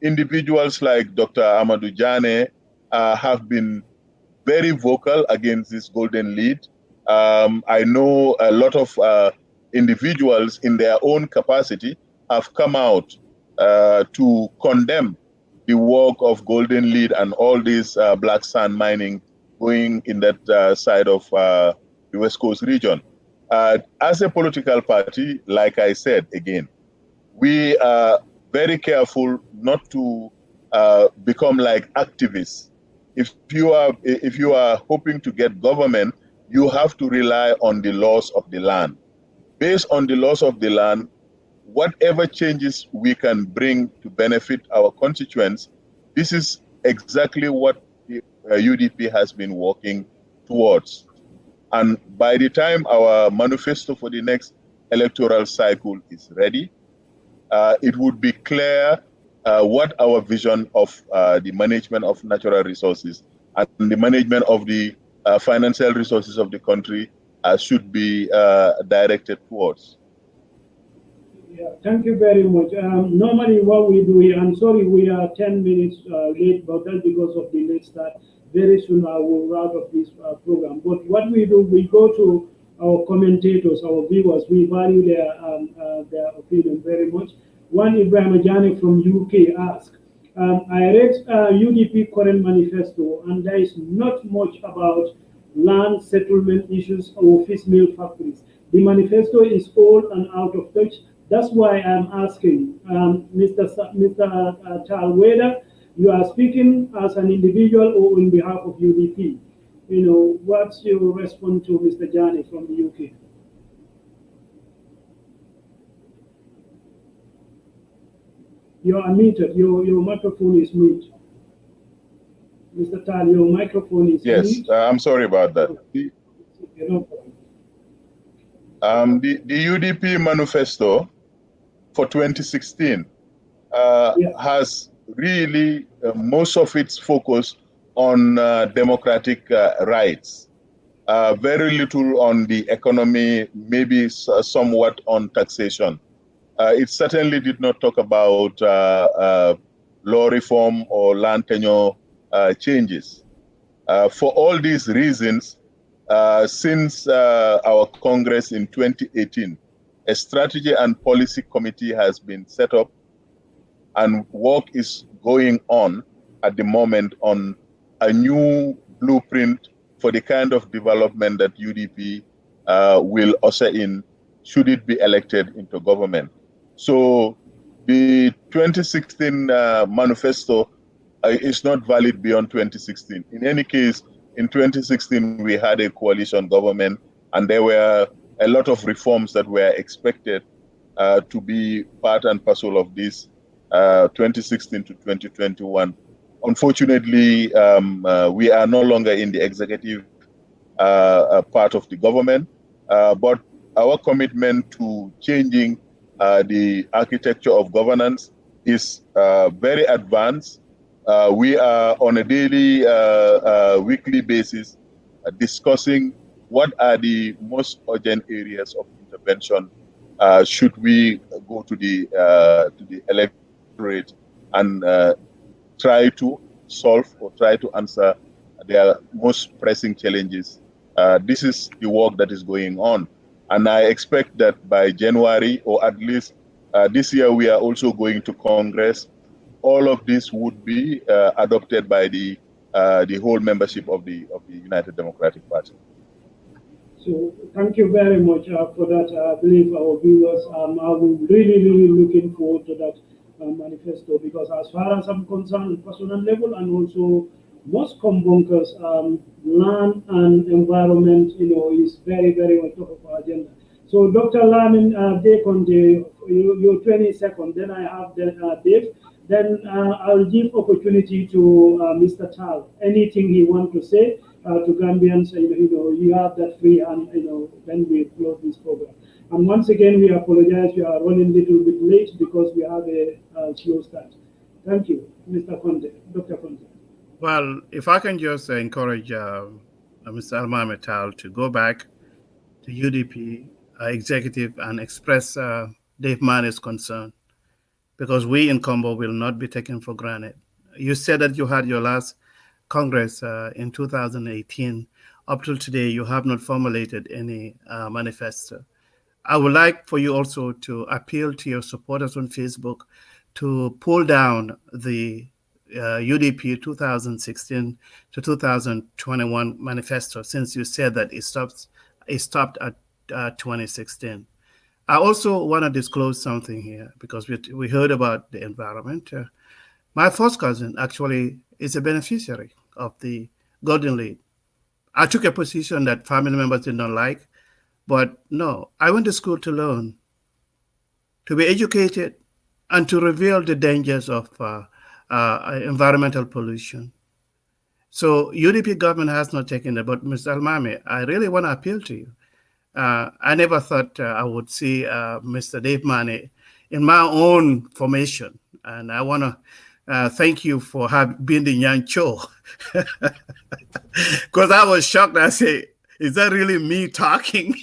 Speaker 2: individuals like Dr. Ahmed Manjang have been very vocal against this golden lead. I know a lot of individuals in their own capacity have come out to condemn the work of golden lead and all this black sand mining going in that side of the West Coast region. As a political party, like I said again, we are very careful not to become like activists. If you are hoping to get government, you have to rely on the laws of the land. Based on the laws of the land, whatever changes we can bring to benefit our constituents, this is exactly what the UDP has been working towards. And by the time our manifesto for the next electoral cycle is ready, it would be clear what our vision of the management of natural resources and the management of the financial resources of the country should be directed towards.
Speaker 1: Yeah, thank you very much. Normally what we do here, I'm sorry we are 10 minutes late, but that's because of the late start. Very soon I will wrap up this program. But what we do, we go to our commentators, our viewers. We value their opinion very much. One Ibrahim Ajani from UK asked, I read UDP current manifesto, and there is not much about land settlement issues or fish meal factories. The manifesto is old and out of touch. That's why I'm asking Mr. Taal whether you are speaking as an individual or on behalf of UDP. What's your response to Mr. Jani from the UK? You're unmuted. Your microphone is mute. Mr. Taal, your microphone is
Speaker 2: Yes,
Speaker 1: mute.
Speaker 2: I'm sorry about that.
Speaker 1: Okay, no problem.
Speaker 2: The UDP manifesto for 2016 has really most of its focus on democratic rights. Very little on the economy, maybe somewhat on taxation. It certainly did not talk about law reform or land tenure changes. For all these reasons, since our Congress in 2018, a strategy and policy committee has been set up, and work is going on at the moment on a new blueprint for the kind of development that UDP will usher in should it be elected into government. So the 2016 manifesto is not valid beyond 2016. In any case, in 2016, we had a coalition government, and there were a lot of reforms that were expected to be part and parcel of this 2016 to 2021. Unfortunately, we are no longer in the executive part of the government, but our commitment to changing the architecture of governance is very advanced. We are on a daily, weekly basis discussing what are the most urgent areas of intervention should we go to the electorate and try to solve or try to answer their most pressing challenges. This is the work that is going on. And I expect that by January, or at least this year, we are also going to Congress. All of this would be adopted by the whole membership of the United Democratic Party.
Speaker 1: So thank you very much for that. I believe our viewers are really looking forward to that manifesto, because as far as I'm concerned, on personal level, and also most Kombonkers, land and environment, is very on top of our agenda. So Dr. Lamine Conteh, your 20 seconds, then I have Dave. Then I'll give opportunity to Mr. Taal. Anything he wants to say to Gambians, you have that free hand, when we close this program. And once again, we apologize. We are running a little bit late because we have a slow start. Thank you, Mr. Conteh, Dr. Conteh.
Speaker 5: Well, if I can just encourage Mr. Almamy Taal to go back to UDP executive and express Dave Manneh's concern, because we in Kombo will not be taken for granted. You said that you had your last Congress in 2018. Up till today, you have not formulated any manifesto. I would like for you also to appeal to your supporters on Facebook to pull down the UDP 2016 to 2021 manifesto, since you said that it stopped at 2016. I also want to disclose something here, because we heard about the environment. My first cousin actually is a beneficiary of the Golden Lead. I took a position that family members did not like, but no, I went to school to learn, to be educated, and to reveal the dangers of environmental pollution. So UDP government has not taken it, but Mr. Almamy, I really want to appeal to you. I never thought I would see Mr. Dave Manneh in my own formation, and I want to thank you for being the young Cho, because I was shocked. I say, is that really me talking?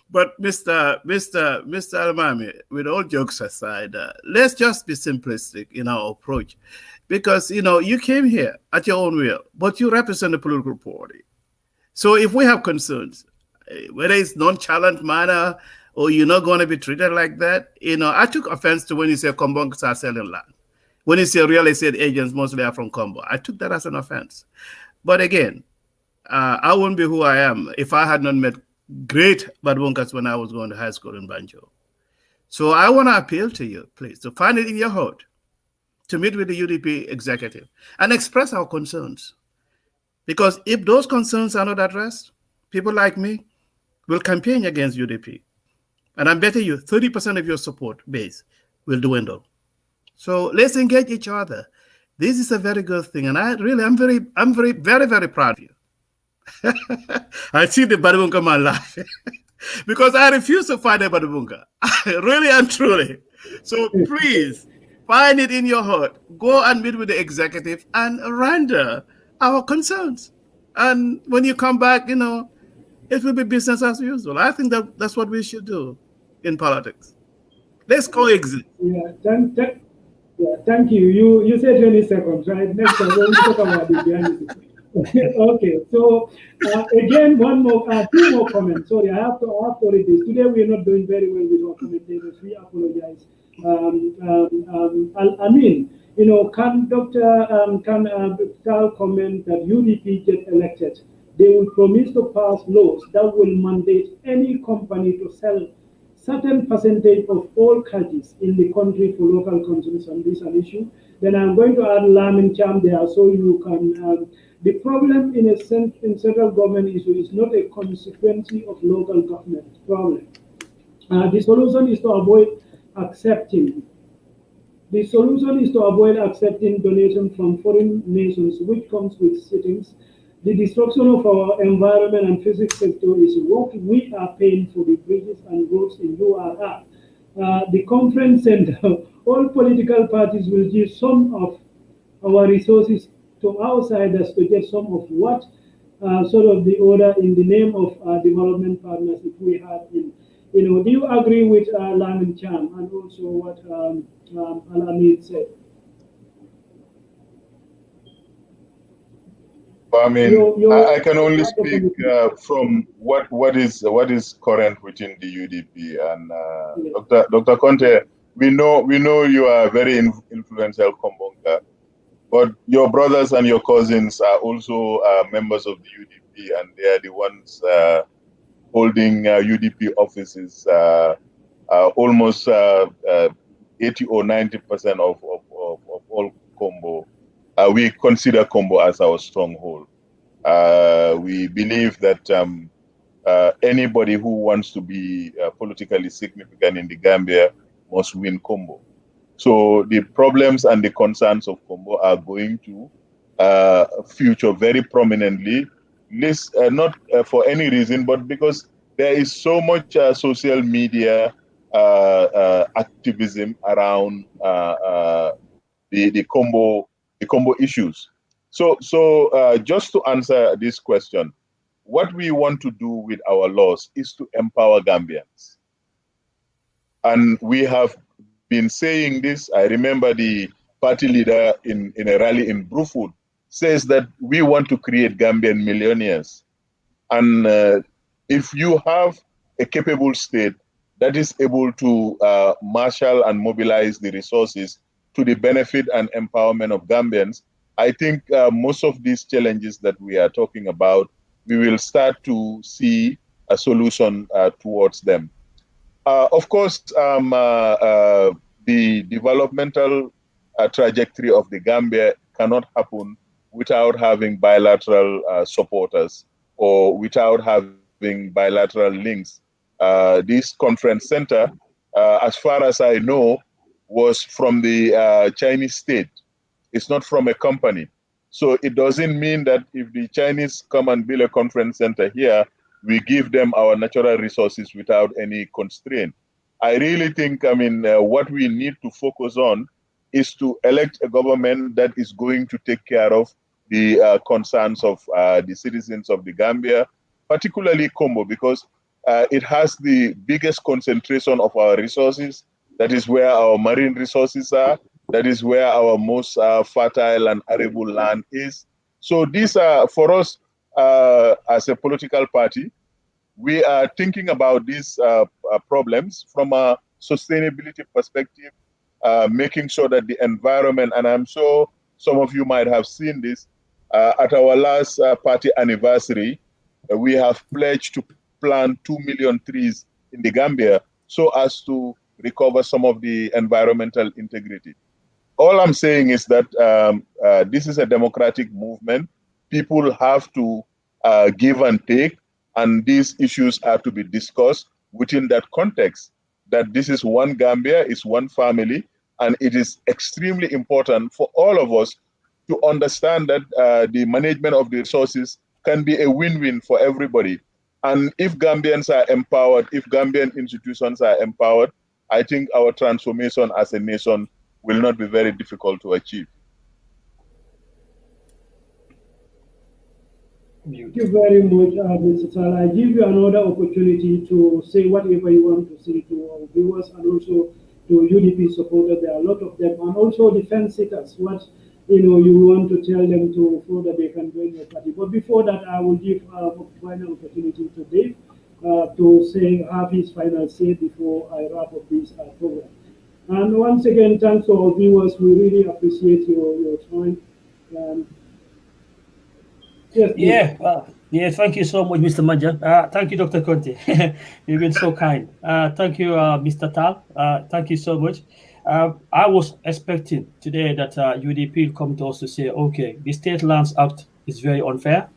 Speaker 5: But Mr. Almamy, with all jokes aside, let's just be simplistic in our approach, because you came here at your own will, but you represent a political party. So if we have concerns, whether it's nonchalant manner or you're not going to be treated like that, I took offense to when you say Kombonkers are selling land. When you say real estate agents, mostly are from Kombo. I took that as an offense. But again, I wouldn't be who I am if I had not met great Badwunkas when I was going to high school in Banjo. So I want to appeal to you, please, to find it in your heart to meet with the UDP executive and express our concerns. Because if those concerns are not addressed, people like me will campaign against UDP. And I'm betting you 30% of your support base will dwindle. So let's engage each other. This is a very good thing. And I'm very proud of you. I see the Badabunka man laughing because I refuse to fight a Badabunka. Really and truly. So please find it in your heart. Go and meet with the executive and render our concerns. And when you come back, it will be business as usual. I think that's what we should do in politics. Let's coexist.
Speaker 1: Yeah, thank you. You said 20 seconds, right? Next time we'll talk about the behind. Okay, so again, two more comments. Sorry, I have to read this. Today we are not doing very well with our commentators. We apologize. I mean, can Tal comment that UDP get elected? They will promise to pass laws that will mandate any company to sell certain percentage of all catches in the country for local consumption. This is an issue. Then I'm going to add Lamine there so you can. The problem in central government issue is not a consequence of local government problem. The solution is to avoid accepting. The solution is to avoid accepting donations from foreign nations, which comes with sittings. The destruction of our environment and physics sector is what we are paying for the bridges and roads in URR. The conference center, all political parties will give some of our resources to outsiders to get some of what sort of the order in the name of development partners if we have in. Do you agree with Lamine and also what Ahmed said?
Speaker 2: I mean, I can only speak from what is current within the UDP. And Dr. Conteh, we know you are a very influential Kombonga, but your brothers and your cousins are also members of the UDP, and they are the ones holding UDP offices. Almost 80 or 90% of all Kombo. We consider Kombo as our stronghold. We believe that anybody who wants to be politically significant in the Gambia must win Kombo. So the problems and the concerns of Kombo are going to feature very prominently, not for any reason, but because there is so much social media activism around the Kombo issues. So just to answer this question, what we want to do with our laws is to empower Gambians. And we have been saying this. I remember the party leader in a rally in Bruford says that we want to create Gambian millionaires. And if you have a capable state that is able to marshal and mobilize the resources to the benefit and empowerment of Gambians, I think most of these challenges that we are talking about, we will start to see a solution towards them. Of course, the developmental trajectory of the Gambia cannot happen without having bilateral supporters or without having bilateral links. This conference center, as far as I know, was from the Chinese state. It's not from a company. So it doesn't mean that if the Chinese come and build a conference center here, we give them our natural resources without any constraint. I really think, what we need to focus on is to elect a government that is going to take care of the concerns of the citizens of the Gambia, particularly Kombo, because it has the biggest concentration of our resources. That is where our marine resources are. That is where our most fertile and arable land is. So these are, for us, as a political party, we are thinking about these problems from a sustainability perspective, making sure that the environment, and I'm sure some of you might have seen this, at our last party anniversary, we have pledged to plant 2 million trees in the Gambia so as to recover some of the environmental integrity. All I'm saying is that this is a democratic movement. People have to give and take, and these issues are to be discussed within that context, that this is one Gambia, it's one family, and it is extremely important for all of us to understand that the management of the resources can be a win-win for everybody. And if Gambians are empowered, if Gambian institutions are empowered, I think our transformation as a nation will not be very difficult to achieve.
Speaker 1: Thank you very much, Mr. Taal. I give you another opportunity to say whatever you want to say to our viewers and also to UDP supporters. There are a lot of them, and also defense seekers. What you want to tell them to so that they can join your party. But before that, I will give a final opportunity to Dave to say have his final say before I wrap up this program. And once again, thanks to our viewers. We really appreciate your time.
Speaker 3: Yes, thank you so much, Mr. Manjang. Thank you, Dr. Conteh. You've been so kind. Thank you, Mr. Taal. Thank you so much. I was expecting today that UDP will come to us to say, okay, the State Lands Act is very unfair,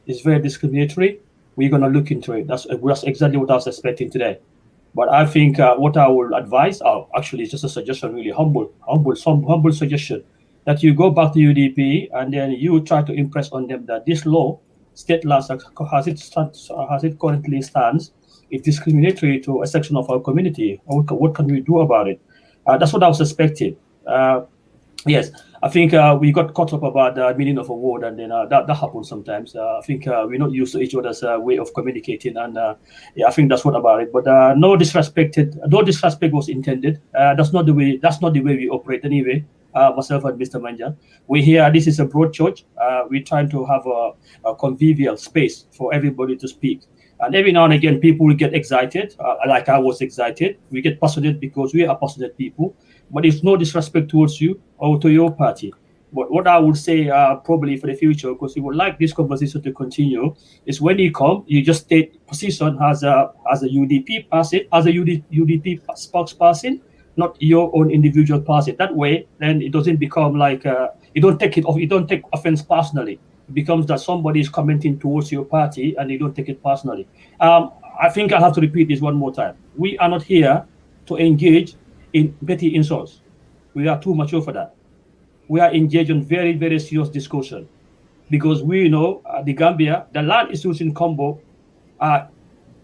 Speaker 3: it's very discriminatory. We're going to look into it. That's exactly what I was expecting today. But I think what I will advise, actually, it's just a suggestion, really humble suggestion, that you go back to UDP and then you try to impress on them that this law, State Lands Act, as it currently stands, is discriminatory to a section of our community. What can we do about it? That's what I was expecting. Yes, I think we got caught up about the meaning of a word, and then that happens sometimes. I think we're not used to each other's way of communicating, and I think that's what about it. But no disrespect was intended. That's not the way we operate anyway. Myself and Mr. Manjang, we're here. This is a broad church. We're trying to have a convivial space for everybody to speak. And every now and again, people will get excited, like I was excited. We get passionate because we are passionate people. But it's no disrespect towards you or to your party. But what I would say probably for the future, because we would like this conversation to continue, is when you come, you just take position as a UDP person, as a UDP spokesperson, not your own individual person. That way, then it doesn't become like you don't take offense personally. It becomes that somebody is commenting towards your party and you don't take it personally. I think I'll have to repeat this one more time. We are not here to engage in petty insults. We are too mature for that. We are engaged in very, very serious discussion because we know the Gambia, the land issues in Kombo,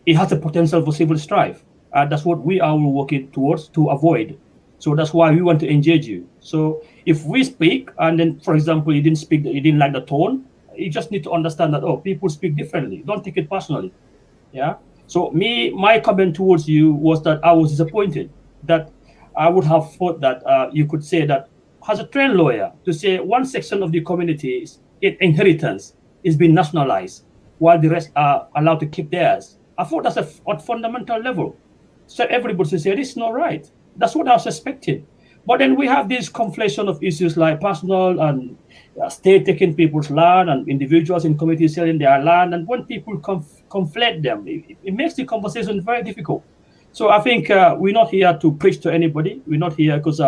Speaker 3: it has the potential for civil strife. That's what we are working towards to avoid. So that's why we want to engage you. So if we speak and then, for example, you didn't like the tone, you just need to understand that, people speak differently. Don't take it personally. Yeah. So my comment towards you was that I was disappointed that I would have thought that you could say that as a trained lawyer to say one section of the community's inheritance is being nationalized while the rest are allowed to keep theirs. I thought that's a fundamental level. So everybody should say this is not right. That's what I was expecting. But then we have this conflation of issues like personal and state taking people's land and individuals in communities selling their land. And when people conflate them, it makes the conversation very difficult. So I think we're not here to preach to anybody. We're not here because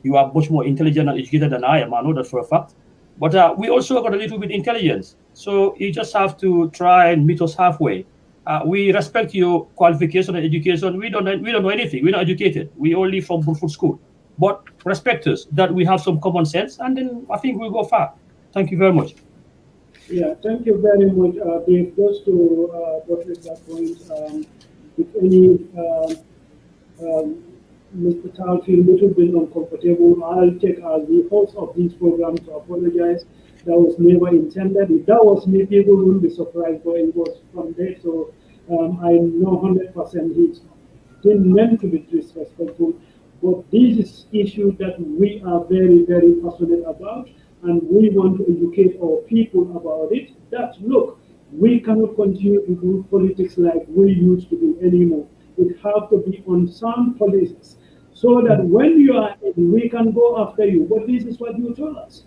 Speaker 3: you are much more intelligent and educated than I am. I know that for a fact. But we also got a little bit intelligence. So you just have to try and meet us halfway. We respect your qualification and education. We don't know anything. We're not educated. We only from Bruford School. But respect us that we have some common sense, and then I think we'll go far. Thank you very much.
Speaker 1: Yeah, thank you very much, Dave. Just to address that point, if any Mr. Taal feel a little bit uncomfortable, I'll take as the host of this program to apologize. That was never intended. If that was me, people wouldn't be surprised, but it was from there. So I know 100% he didn't meant to be disrespectful. But this is issue that we are very, very passionate about, and we want to educate our people about it. That look, we cannot continue to do politics like we used to do anymore. It has to be on sound politics. so that when you are in, we can go after you. But this is what you told us.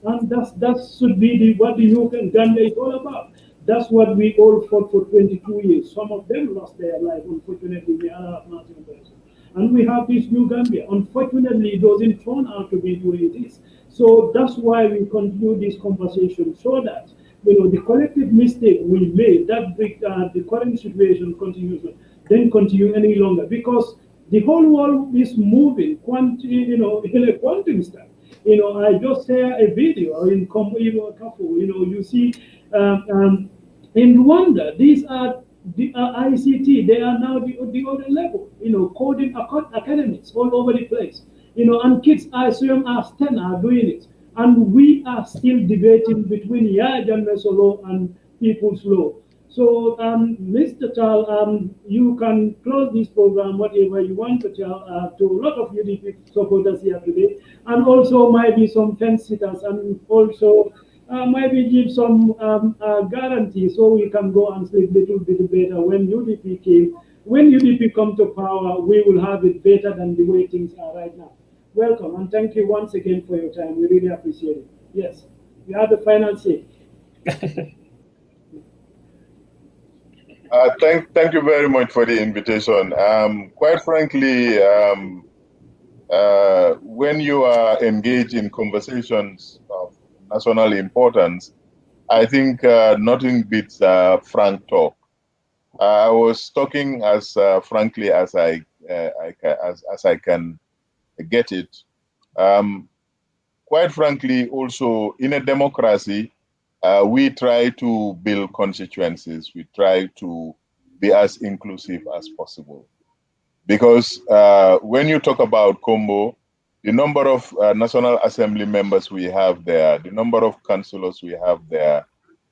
Speaker 1: And that should be what the youth in Gambia is all about. That's what we all fought for 22 years. Some of them lost their life, unfortunately. We are not in person. And we have this new Gambia. Unfortunately, it doesn't turn out to be the way it is. So that's why we continue this conversation, so that the collective mistake we made, that the current situation continues, then continue any longer, because the whole world is moving, in a quantum style. I just saw a video in Kombo, you see, in Rwanda, these are the ICT. They are now the other level. Coding academies all over the place. And kids, I assume, as 10 are doing it, and we are still debating between Yajame's law and people's law. So, Mr. Taal, you can close this program, whatever you want to tell to a lot of UDP supporters here today, and also maybe some fence sitters, and also maybe give some guarantee so we can go and sleep a little bit better when UDP came. When UDP come to power, we will have it better than the way things are right now. Welcome, and thank you once again for your time. We really appreciate it. Yes, you have the final say.
Speaker 2: Thank you very much for the invitation. Quite frankly, when you are engaged in conversations of national importance, I think nothing beats frank talk. I was talking as frankly as I can get it. Quite frankly, also in a democracy, we try to build constituencies. We try to be as inclusive as possible. Because when you talk about Kombo, the number of National Assembly members we have there, the number of councillors we have there,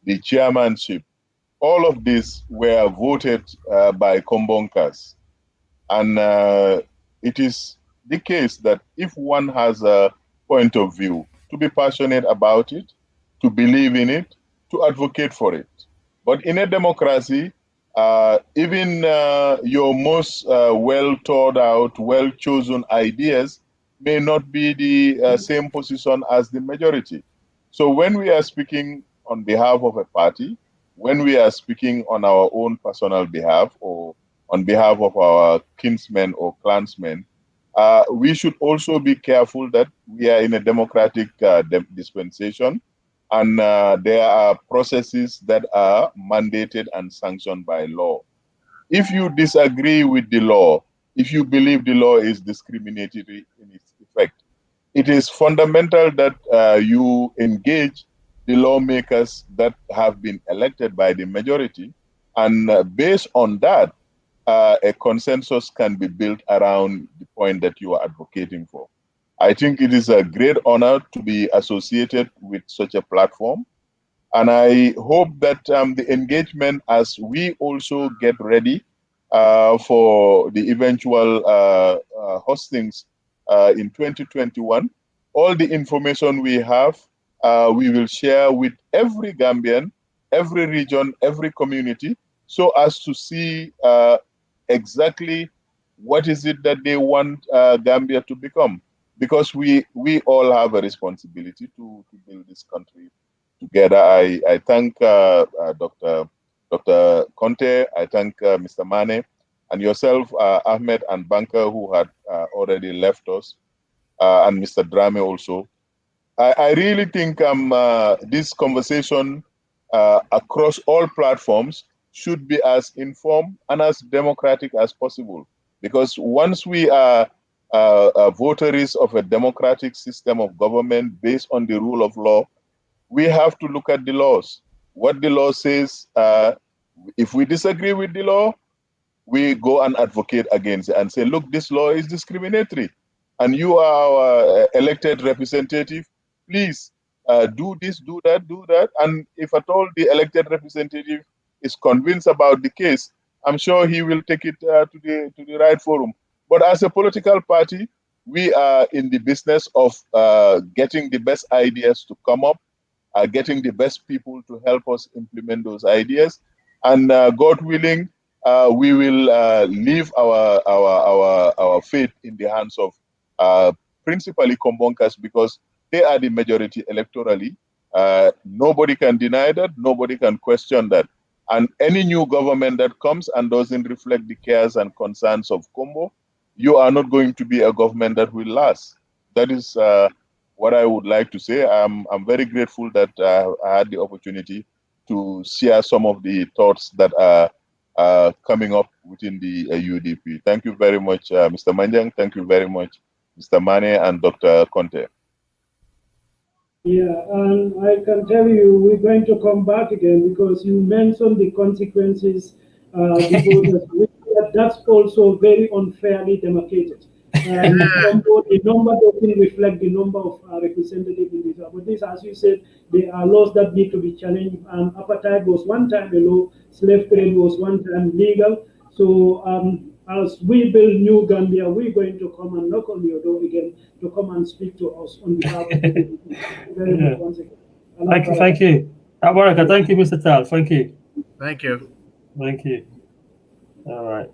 Speaker 2: the chairmanship, all of these were voted by Kombonkas. And it is the case that if one has a point of view, to be passionate about it, to believe in it, to advocate for it. But in a democracy, even your most well thought out, well chosen ideas may not be the same position as the majority. So when we are speaking on behalf of a party, when we are speaking on our own personal behalf or on behalf of our kinsmen or clansmen, we should also be careful that we are in a democratic dispensation, and there are processes that are mandated and sanctioned by law. If you disagree with the law, if you believe the law is discriminatory in its effect, it is fundamental that you engage the lawmakers that have been elected by the majority, and based on that, a consensus can be built around the point that you are advocating for. I think it is a great honor to be associated with such a platform. And I hope that the engagement, as we also get ready for the eventual hostings in 2021, all the information we have, we will share with every Gambian, every region, every community, so as to see exactly what is it that they want Gambia to become. Because we all have a responsibility to build this country together. I thank Dr. Conteh, I thank Mr. Manneh, and yourself, Ahmed and Banka, who had already left us, and Mr. Drammeh also. I really think this conversation across all platforms should be as informed and as democratic as possible. Because once we are votaries of a democratic system of government based on the rule of law, we have to look at the laws. What the law says, if we disagree with the law, we go and advocate against it and say, look, this law is discriminatory. And you are our elected representative. Please do this, do that, do that. And if at all the elected representative is convinced about the case, I'm sure he will take it to the right forum. But as a political party, we are in the business of getting the best ideas to come up, getting the best people to help us implement those ideas. And God willing, we will leave our fate in the hands of principally Kombonkas, because they are the majority electorally. Nobody can deny that. Nobody can question that. And any new government that comes and doesn't reflect the cares and concerns of Kombo, you are not going to be a government that will last. That is what I would like to say. I'm very grateful that I had the opportunity to share some of the thoughts that are coming up within the UDP. Thank you very much, Mr. Manjang. Thank you very much, Mr. Manneh and Dr. Conteh.
Speaker 1: Yeah, and I can tell you we're going to come back again because you mentioned the consequences. That's also very unfairly demarcated. The number doesn't reflect the number of representatives in this. But this, as you said, there are laws that need to be challenged. And apartheid was one time a law, slave trade was one time legal. So as we build new Gambia, we're going to come and knock on your door again to come and speak to us on behalf of the people. Very much once again.
Speaker 3: Thank you. Abaraka, thank you, Mr. Taal. Thank you.
Speaker 5: Thank you.
Speaker 3: Thank you. All right.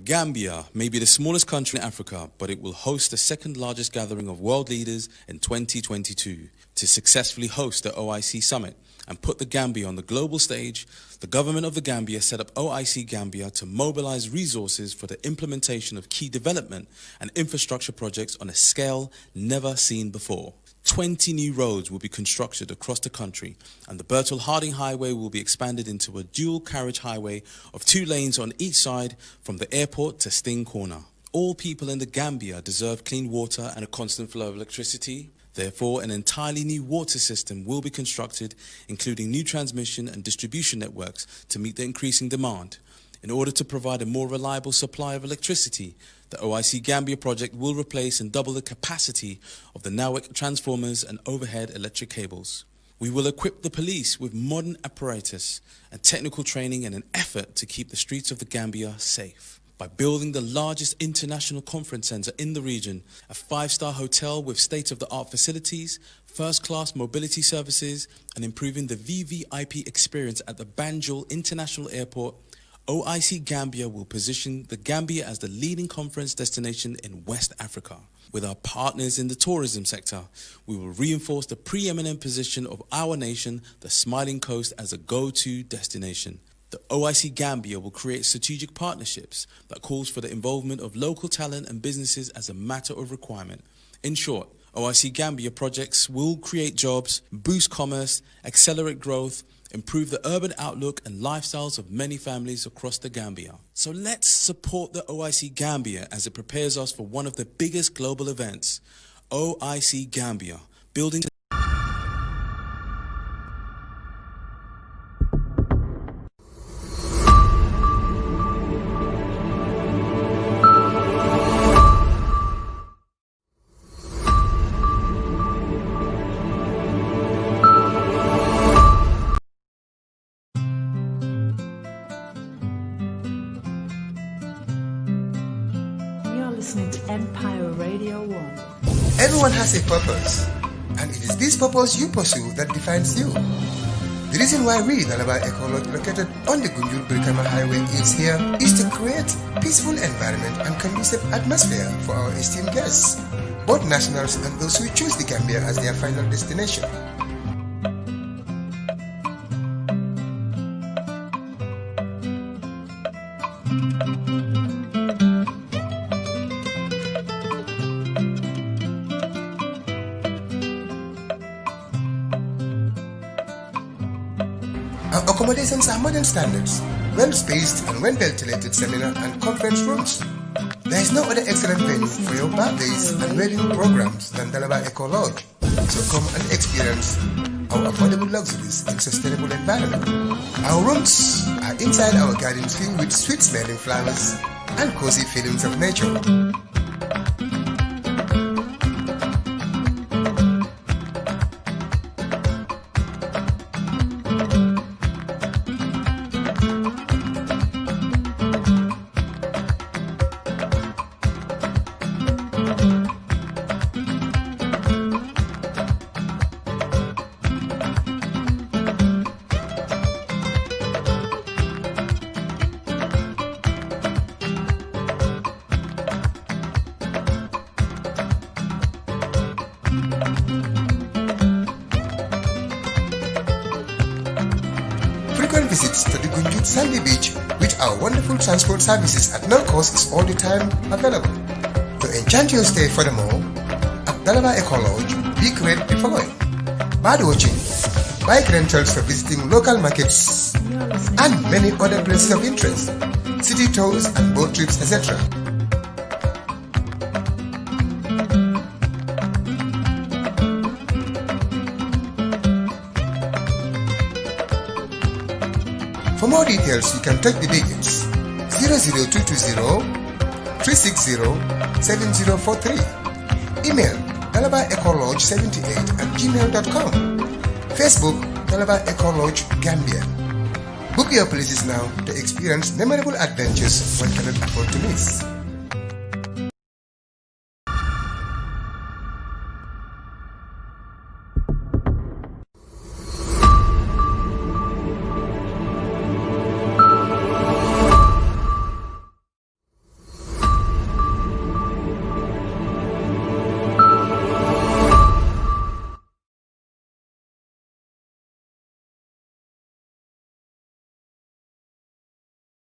Speaker 7: Gambia may be the smallest country in Africa, but it will host the second largest gathering of world leaders in 2022. To successfully host the OIC Summit and put the Gambia on the global stage, the government of the Gambia set up OIC Gambia to mobilize resources for the implementation of key development and infrastructure projects on a scale never seen before. 20 new roads will be constructed across the country, and the Bertel Harding Highway will be expanded into a dual carriage highway of 2 lanes on each side from the airport to Sting Corner. All people in the Gambia deserve clean water and a constant flow of electricity. Therefore, an entirely new water system will be constructed, including new transmission and distribution networks to meet the increasing demand. In order to provide a more reliable supply of electricity, the OIC Gambia project will replace and double the capacity of the NAWEC transformers and overhead electric cables. We will equip the police with modern apparatus and technical training in an effort to keep the streets of the Gambia safe. By building the largest international conference center in the region, a 5-star hotel with state-of-the-art facilities, first-class mobility services, and improving the VVIP experience at the Banjul International Airport, OIC Gambia will position the Gambia as the leading conference destination in West Africa. With our partners in the tourism sector, we will reinforce the preeminent position of our nation, the Smiling Coast, as a go-to destination. The OIC Gambia will create strategic partnerships that calls for the involvement of local talent and businesses as a matter of requirement. In short, OIC Gambia projects will create jobs, boost commerce, accelerate growth, improve the urban outlook and lifestyles of many families across the Gambia. So let's support the OIC Gambia as it prepares us for one of the biggest global events. OIC Gambia, building...
Speaker 8: Everyone has a purpose, and it is this purpose you pursue that defines you. The reason why we, Dalaba Eco Lodge, located on the Gunjur-Brikama Highway, is here is to create peaceful environment and conducive atmosphere for our esteemed guests, both nationals and those who choose the Gambia as their final destination. Accommodations are modern standards, well-spaced and well-ventilated seminar and conference rooms. There is no other excellent venue for your birthdays and wedding programs than Dalaba Eco Lodge. So come and experience our affordable luxuries in sustainable environment. Our rooms are inside our gardens filled with sweet-smelling flowers and cozy feelings of nature. Frequent visits to the Gunjut Sandy Beach with our wonderful transport services at no cost is all the time available. To enchant your stay furthermore, at Dalaba Eco Lodge, we create the following: bird watching, bike rentals for visiting local markets, and many other places of interest, city tours and boat trips, etc. For more details, you can take the digits 00220 360 7043. Email dalabaecolodge78@gmail.com. Facebook Dalaba Eco Lodge Gambia. Book your places now to experience memorable adventures one cannot afford to miss.